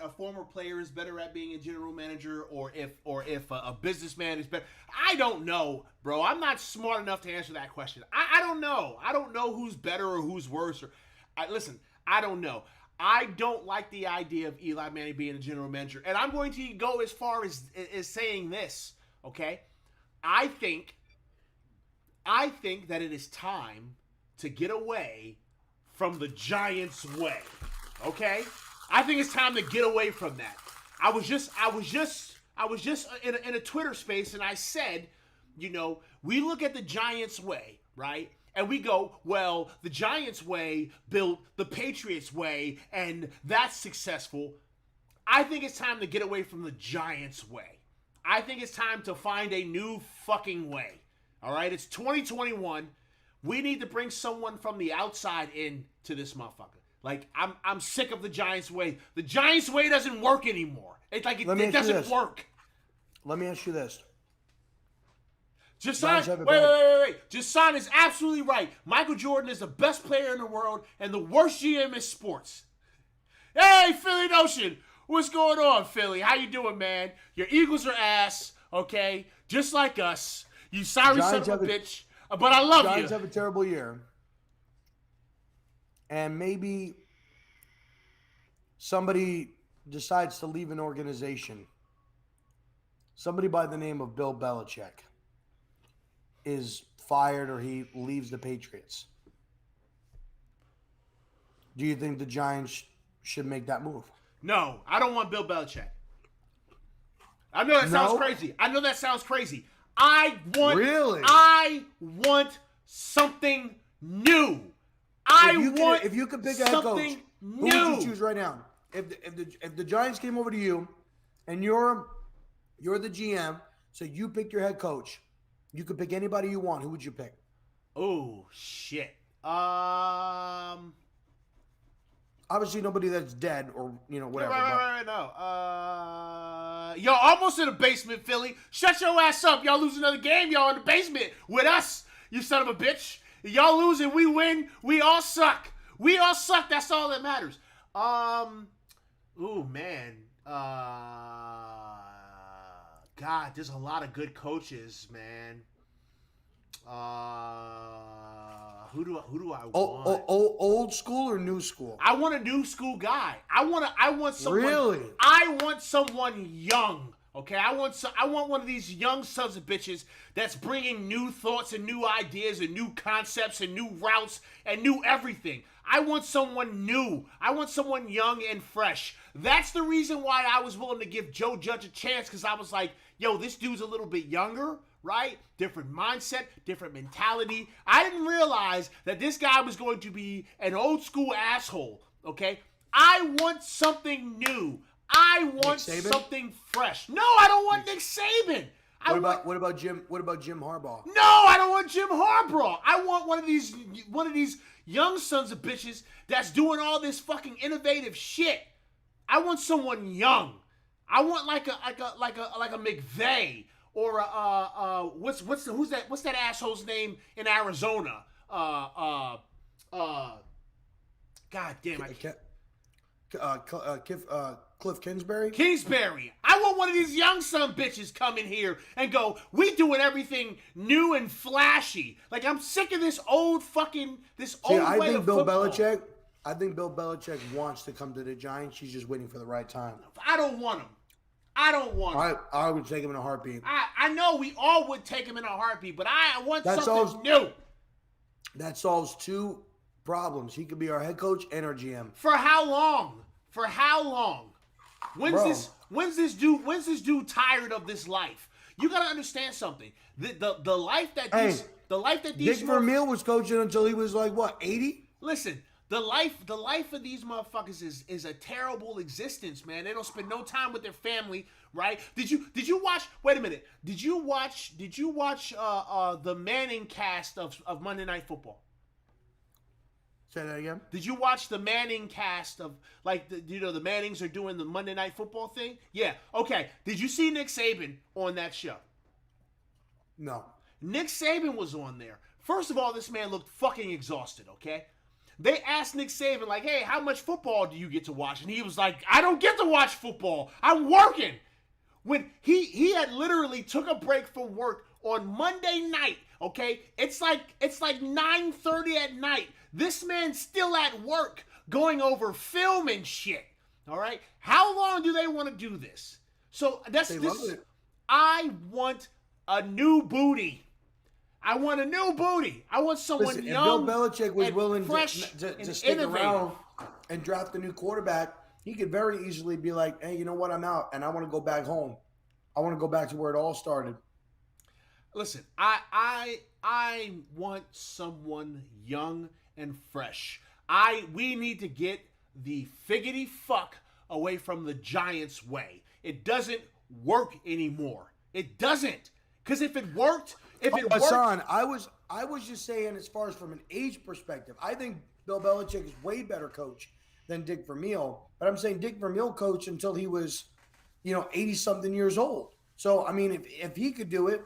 former player is better at being a general manager, or if a businessman is better. I don't know, bro. I'm not smart enough to answer that question. I don't know. I don't know who's better or who's worse. Listen, I don't know. I don't like the idea of Eli Manning being a general manager. And I'm going to go as far as saying this, okay? I think that it is time to get away from the Giants' way, okay? I think it's time to get away from that. I was just in a Twitter space, and I said, you know, we look at the Giants' way, right? And we go, well, the Giants' way built the Patriots' way, and that's successful. I think it's time to get away from the Giants' way. I think it's time to find a new fucking way. All right? It's 2021. We need to bring someone from the outside in to this motherfucker. Like, I'm sick of the Giants' way. The Giants' way doesn't work anymore. It's like it doesn't work. Let me ask you this. Jason, wait. Jason is absolutely right. Michael Jordan is the best player in the world and the worst GM in sports. Hey, Philly Notion. What's going on, Philly? How you doing, man? Your Eagles are ass, okay? Just like us. You sorry Giants son of a bitch. But I love you. Giants have a terrible year. And maybe somebody decides to leave an organization. Somebody by the name of Bill Belichick is fired or he leaves the Patriots. Do you think the Giants should make that move? No, I don't want Bill Belichick. I know that sounds crazy. I want something new. If you could pick a head coach, new. Who would you choose right now? If the Giants came over to you and you're the GM, so you pick your head coach. You could pick anybody you want. Who would you pick? Oh shit. Obviously nobody that's dead or whatever. Y'all almost in the basement, Philly. Shut your ass up. Y'all lose another game. Y'all in the basement with us, you son of a bitch. Y'all lose and we win. We all suck. That's all that matters. Ooh, man. God, there's a lot of good coaches, man. Who do I want? Old school or new school? I want a new school guy. I want someone. Really? I want someone young. Okay, I want one of these young sons of bitches that's bringing new thoughts and new ideas and new concepts and new routes and new everything. I want someone new. I want someone young and fresh. That's the reason why I was willing to give Joe Judge a chance, because I was like, yo, this dude's a little bit younger, right? Different mindset, different mentality. I didn't realize that this guy was going to be an old school asshole, okay? I want something new. I want something fresh. No, I don't want Nick Saban. What about Jim Harbaugh? No, I don't want Jim Harbaugh. I want one of these young sons of bitches that's doing all this fucking innovative shit. I want someone young. I want like a McVay or what's that asshole's name in Arizona? God damn it. Cliff Kingsbury? Kingsbury. I want one of these young son bitches come in here and go, we doing everything new and flashy. Like, I'm sick of this old way of football. I think Bill Belichick wants to come to the Giants. He's just waiting for the right time. I don't want him. I would take him in a heartbeat. I know we all would take him in a heartbeat, but I want something new. That solves two problems. He could be our head coach and our GM. For how long? When's this dude tired of this life? You gotta understand something. The life that these Dick Vermeil was coaching until he was like what, 80? Listen, the life of these motherfuckers is a terrible existence, man. They don't spend no time with their family, right? Did you watch? Wait a minute. Did you watch the Manning cast of Monday Night Football? Say that again. Did you watch the Manning cast of, like, the Mannings are doing the Monday Night Football thing? Yeah. Okay. Did you see Nick Saban on that show? No. Nick Saban was on there. First of all, this man looked fucking exhausted, okay? They asked Nick Saban, like, hey, how much football do you get to watch? And he was like, I don't get to watch football. I'm working. When he had literally took a break from work on Monday night, okay? It's like 9:30 at night. This man's still at work going over film and shit. All right? How long do they want to do this? So They love it. I want a new booty. I want a new booty. I want someone Listen, young. and Bill Belichick was and willing fresh to and stick innovative. around and draft a new quarterback. He could very easily be like, hey, you know what? I'm out and I want to go back home. I want to go back to where it all started. Listen, I want someone young and fresh. We need to get the figgity fuck away from the Giants' way. It doesn't work anymore. It doesn't. Because if it worked, Hassan, I was just saying, as far as from an age perspective, I think Bill Belichick is way better coach than Dick Vermeil. But I'm saying Dick Vermeil coached until he was, 80-something years old. So, I mean, if he could do it,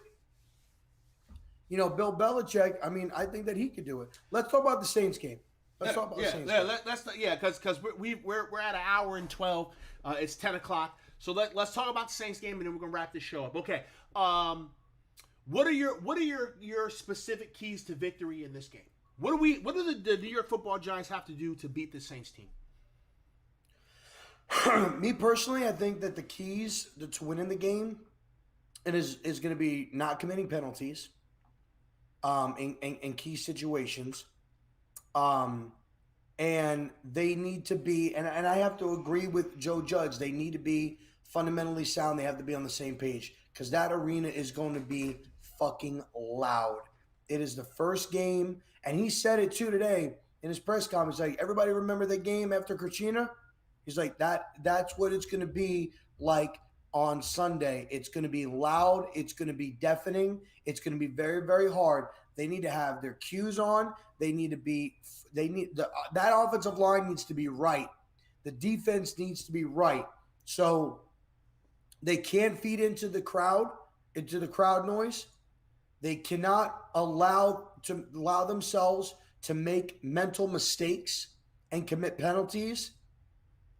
Bill Belichick, I mean, I think that he could do it. Let's talk about the Saints game. Let's talk about the Saints game. Because we're at an hour and 12. It's 10 o'clock. So let's talk about the Saints game, and then we're gonna wrap this show up. Okay. What are your specific keys to victory in this game? What do the New York Football Giants have to do to beat the Saints team? Me personally, I think that the keys to winning the game is going to be not committing penalties in key situations. And they need to be, and I have to agree with Joe Judge, they need to be fundamentally sound. They have to be on the same page because that arena is going to be fucking loud. It is the first game, and he said it too today in his press conference. Like, everybody remember the game after Katrina? He's like, that's what it's going to be like on Sunday. It's going to be loud. It's going to be deafening. It's going to be very, very hard. They need to have their cues on. That offensive line needs to be right. The defense needs to be right. So they can't feed into the crowd noise. They cannot allow themselves to make mental mistakes and commit penalties.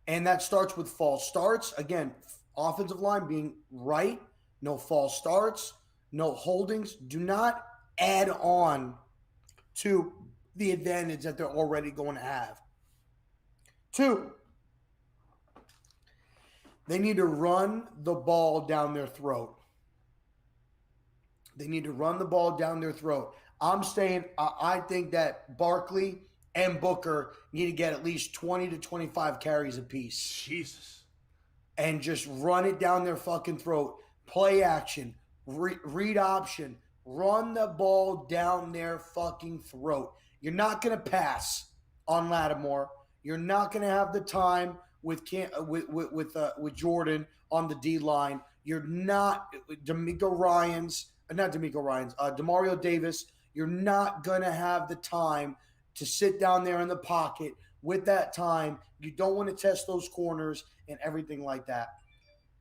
And that starts with false starts. Again, offensive line being right, no false starts, no holdings. Do not add on to the advantage that they're already going to have. 2, they need to run the ball down their throat. They need to run the ball down their throat. I'm saying I think that Barkley and Booker need to get at least 20 to 25 carries apiece. Jesus. And just run it down their fucking throat. Play action, read option, run the ball down their fucking throat. You're not going to pass on Lattimore. You're not going to have the time with Jordan on the D line. You're not Demario Davis. You're not going to have the time to sit down there in the pocket with that time. You don't want to test those corners and everything like that.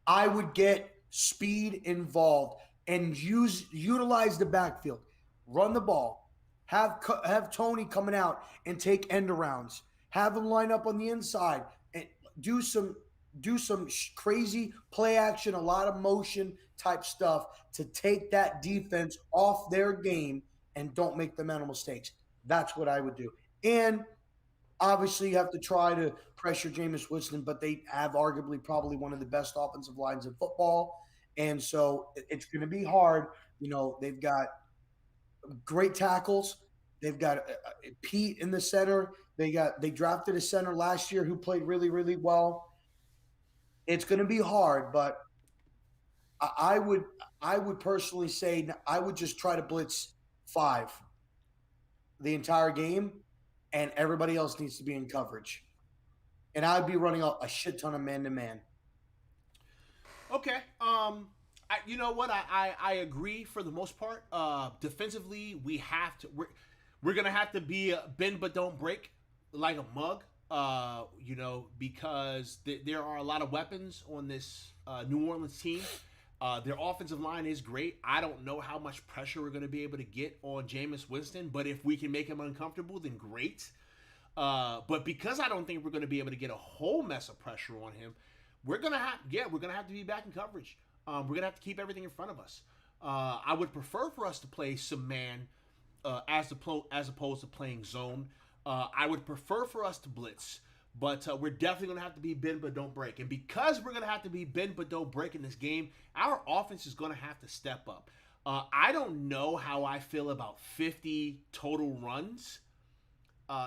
I would get speed involved and utilize the backfield. Run the ball. Have Tony coming out and take end arounds. Have him line up on the inside and do some crazy play action, a lot of motion type stuff to take that defense off their game and don't make the mental mistakes. That's what I would do. And obviously you have to try to pressure Jameis Winston, but they have arguably probably one of the best offensive lines in football. And so it's going to be hard. They've got great tackles. They've got Pete in the center. They drafted a center last year who played really, really well. It's going to be hard, but I would personally say I would just try to blitz 5 the entire game, and everybody else needs to be in coverage. And I'd be running a shit ton of man-to-man. Okay. You know what? I agree for the most part. Defensively, we're gonna have to be bend but don't break, like a mug. Because there are a lot of weapons on this New Orleans team. Their offensive line is great. I don't know how much pressure we're going to be able to get on Jameis Winston, but if we can make him uncomfortable, then great. But because I don't think we're going to be able to get a whole mess of pressure on him, we're going to have to be back in coverage. We're going to have to keep everything in front of us. I would prefer for us to play some man as opposed to playing zone. I would prefer for us to blitz, but we're definitely going to have to be bend but don't break. And because we're going to have to be bend but don't break in this game, our offense is going to have to step up. I don't know how I feel about 50 total runs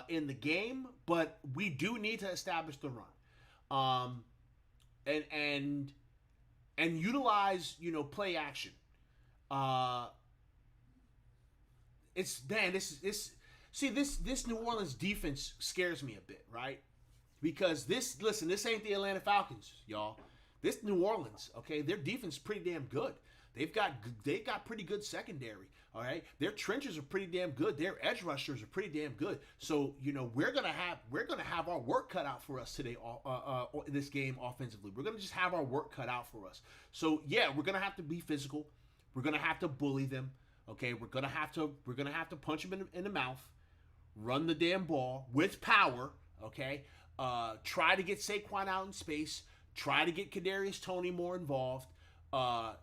in the game, but we do need to establish the run, and utilize play action. It's man, this New Orleans defense scares me a bit, right? Because this ain't the Atlanta Falcons, y'all. This New Orleans, okay, their defense is pretty damn good. They've got pretty good secondary. All right, their trenches are pretty damn good. Their edge rushers are pretty damn good. So we're gonna have our work cut out for us today. This game offensively, we're gonna just have our work cut out for us. So yeah, we're gonna have to be physical. We're gonna have to bully them. Okay, we're gonna have to punch them in the mouth, run the damn ball with power. Okay, try to get Saquon out in space. Try to get Kadarius Toney more involved. If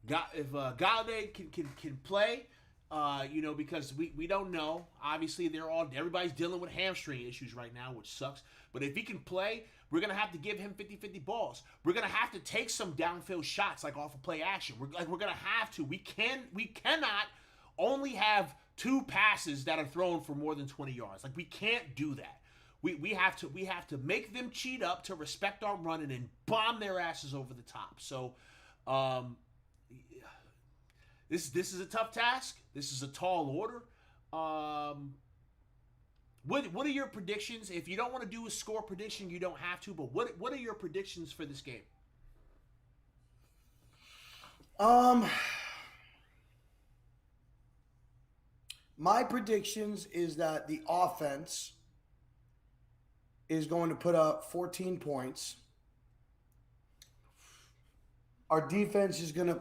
Galladay can play, because we don't know. Obviously, everybody's dealing with hamstring issues right now, which sucks. But if he can play, we're going to have to give him 50-50 balls. We're going to have to take some downfield shots, like off of play action. We're going to have to. We cannot only have 2 passes that are thrown for more than 20 yards. Like, we can't do that. We have to make them cheat up to respect our run and then bomb their asses over the top. So, this is a tough task. This is a tall order. What are your predictions? If you don't want to do a score prediction, you don't have to. But what are your predictions for this game? My predictions is that the offense is going to put up 14 points. Our defense is going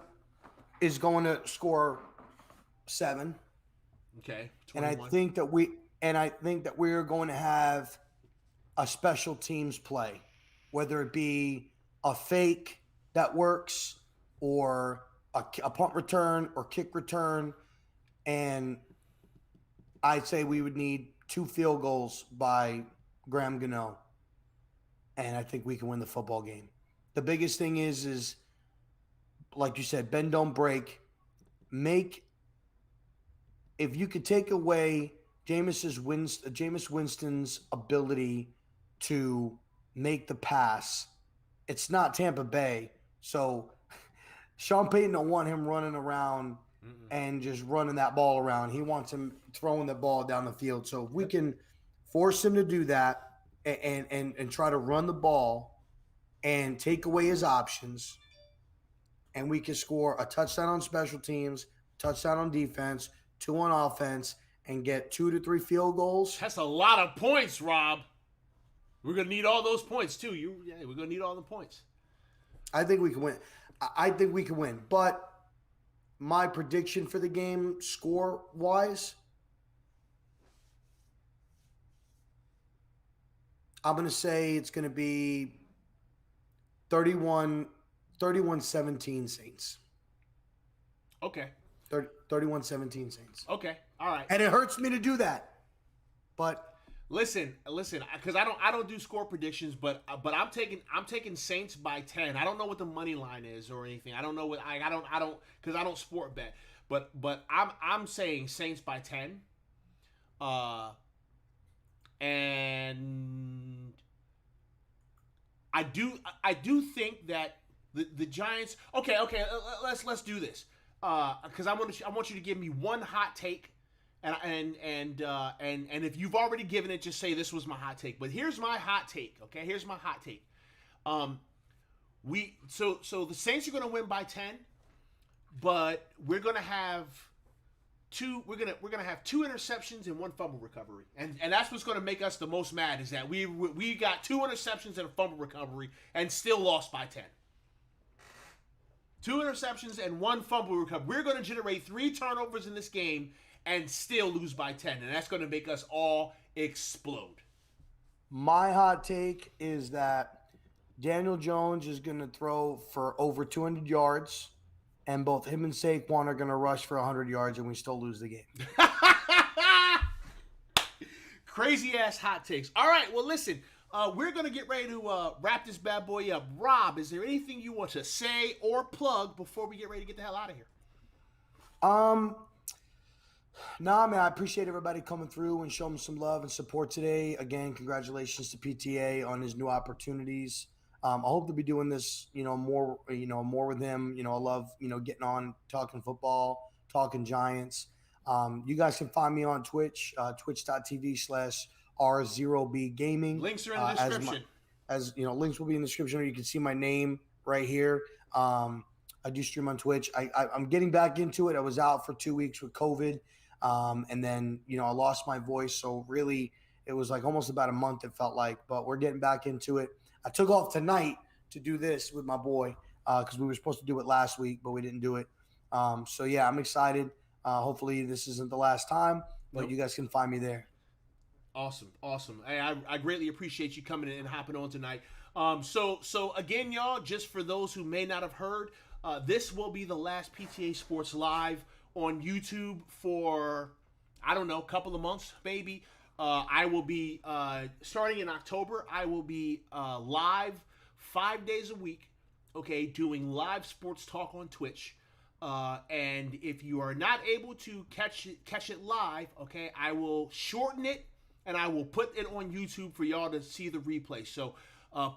to score 7. Okay, 21. And I think that we're going to have a special teams play, whether it be a fake that works or a punt return or kick return. And I'd say we would need 2 field goals by Graham Gano, and I think we can win the football game. The biggest thing is like you said, bend don't break. If you could take away Jameis Winston's ability to make the pass, it's not Tampa Bay. So Sean Payton don't want him running around and just running that ball around. He wants him throwing the ball down the field. So if we can force him to do that and try to run the ball and take away his options, and we can score a touchdown on special teams, touchdown on defense, 2 on offense, and get 2 to 3 field goals. That's a lot of points, Rob. We're gonna need all those points too. We're gonna need all the points. I think we can win. I think we can win. But my prediction for the game, score-wise, I'm going to say it's going to be 31-17 Saints. Okay. 31-17 Saints. Okay. All right. And it hurts me to do that. But listen, because I don't do score predictions, but I'm taking Saints by 10. I don't know what the money line is or anything. I don't know what I don't because I don't sport bet. But I'm saying Saints by 10. And I do think that the Giants. Okay. Let's do this. Because I want you to give me one hot take. And if you've already given it, just say this was my hot take. But here's my hot take. Okay, here's my hot take. So the Saints are going to win by 10, but we're going to have two. We're gonna have 2 interceptions and 1 fumble recovery, and that's what's going to make us the most mad is that we got 2 interceptions and a fumble recovery and still lost by 10. 2 interceptions and 1 fumble recovery. We're going to generate 3 turnovers in this game and still lose by 10. And that's going to make us all explode. My hot take is that Daniel Jones is going to throw for over 200 yards and both him and Saquon are going to rush for 100 yards, and we still lose the game. Crazy ass hot takes. All right, well, listen, we're going to get ready to wrap this bad boy up. Rob, is there anything you want to say or plug before we get ready to get the hell out of here? Nah, man, I appreciate everybody coming through and showing me some love and support today. Again, congratulations to PTA on his new opportunities. I hope to be doing this, more with him. I love, getting on, talking football, talking Giants. You guys can find me on Twitch, twitch.tv/R0B Gaming. Links are in the description. Links will be in the description, or you can see my name right here. I do stream on Twitch. I'm getting back into it. I was out for 2 weeks with COVID. And then, I lost my voice. So really it was like almost about a month, it felt like, but we're getting back into it. I took off tonight to do this with my boy, cause we were supposed to do it last week, but we didn't do it. So yeah, I'm excited. Hopefully this isn't the last time, but you guys can find me there. Awesome. Hey, I greatly appreciate you coming in and hopping on tonight. So again, y'all, just for those who may not have heard, this will be the last PTA Sports Live on YouTube for, I don't know, a couple of months, maybe. I will be, starting in October, I will be live 5 days a week, okay, doing live sports talk on Twitch. And if you are not able to catch it live, okay, I will shorten it and I will put it on YouTube for y'all to see the replay. So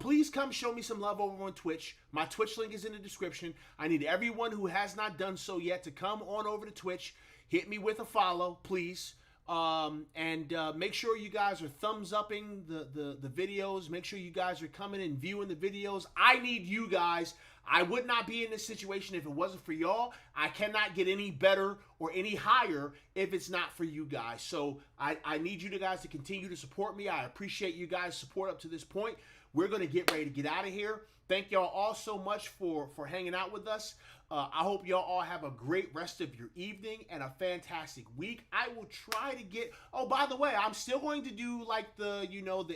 please come show me some love over on Twitch. My Twitch link is in the description. I need everyone who has not done so yet to come on over to Twitch. Hit me with a follow, please. And make sure you guys are thumbs upping the videos. Make sure you guys are coming and viewing the videos. I need you guys. I would not be in this situation if it wasn't for y'all. I cannot get any better or any higher if it's not for you guys. So I need you guys to continue to support me. I appreciate you guys' support up to this point. We're going to get ready to get out of here. Thank y'all all so much for hanging out with us. I hope y'all all have a great rest of your evening and a fantastic week. I will try to get, oh, by the way, I'm still going to do like the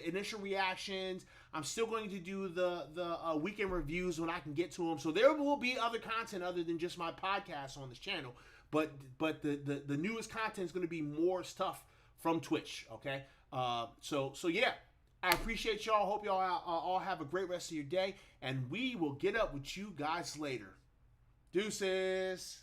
initial reactions. I'm still going to do the weekend reviews when I can get to them. So there will be other content other than just my podcast on this channel. But the newest content is going to be more stuff from Twitch, okay? So yeah. I appreciate y'all. Hope y'all all have a great rest of your day. And we will get up with you guys later. Deuces.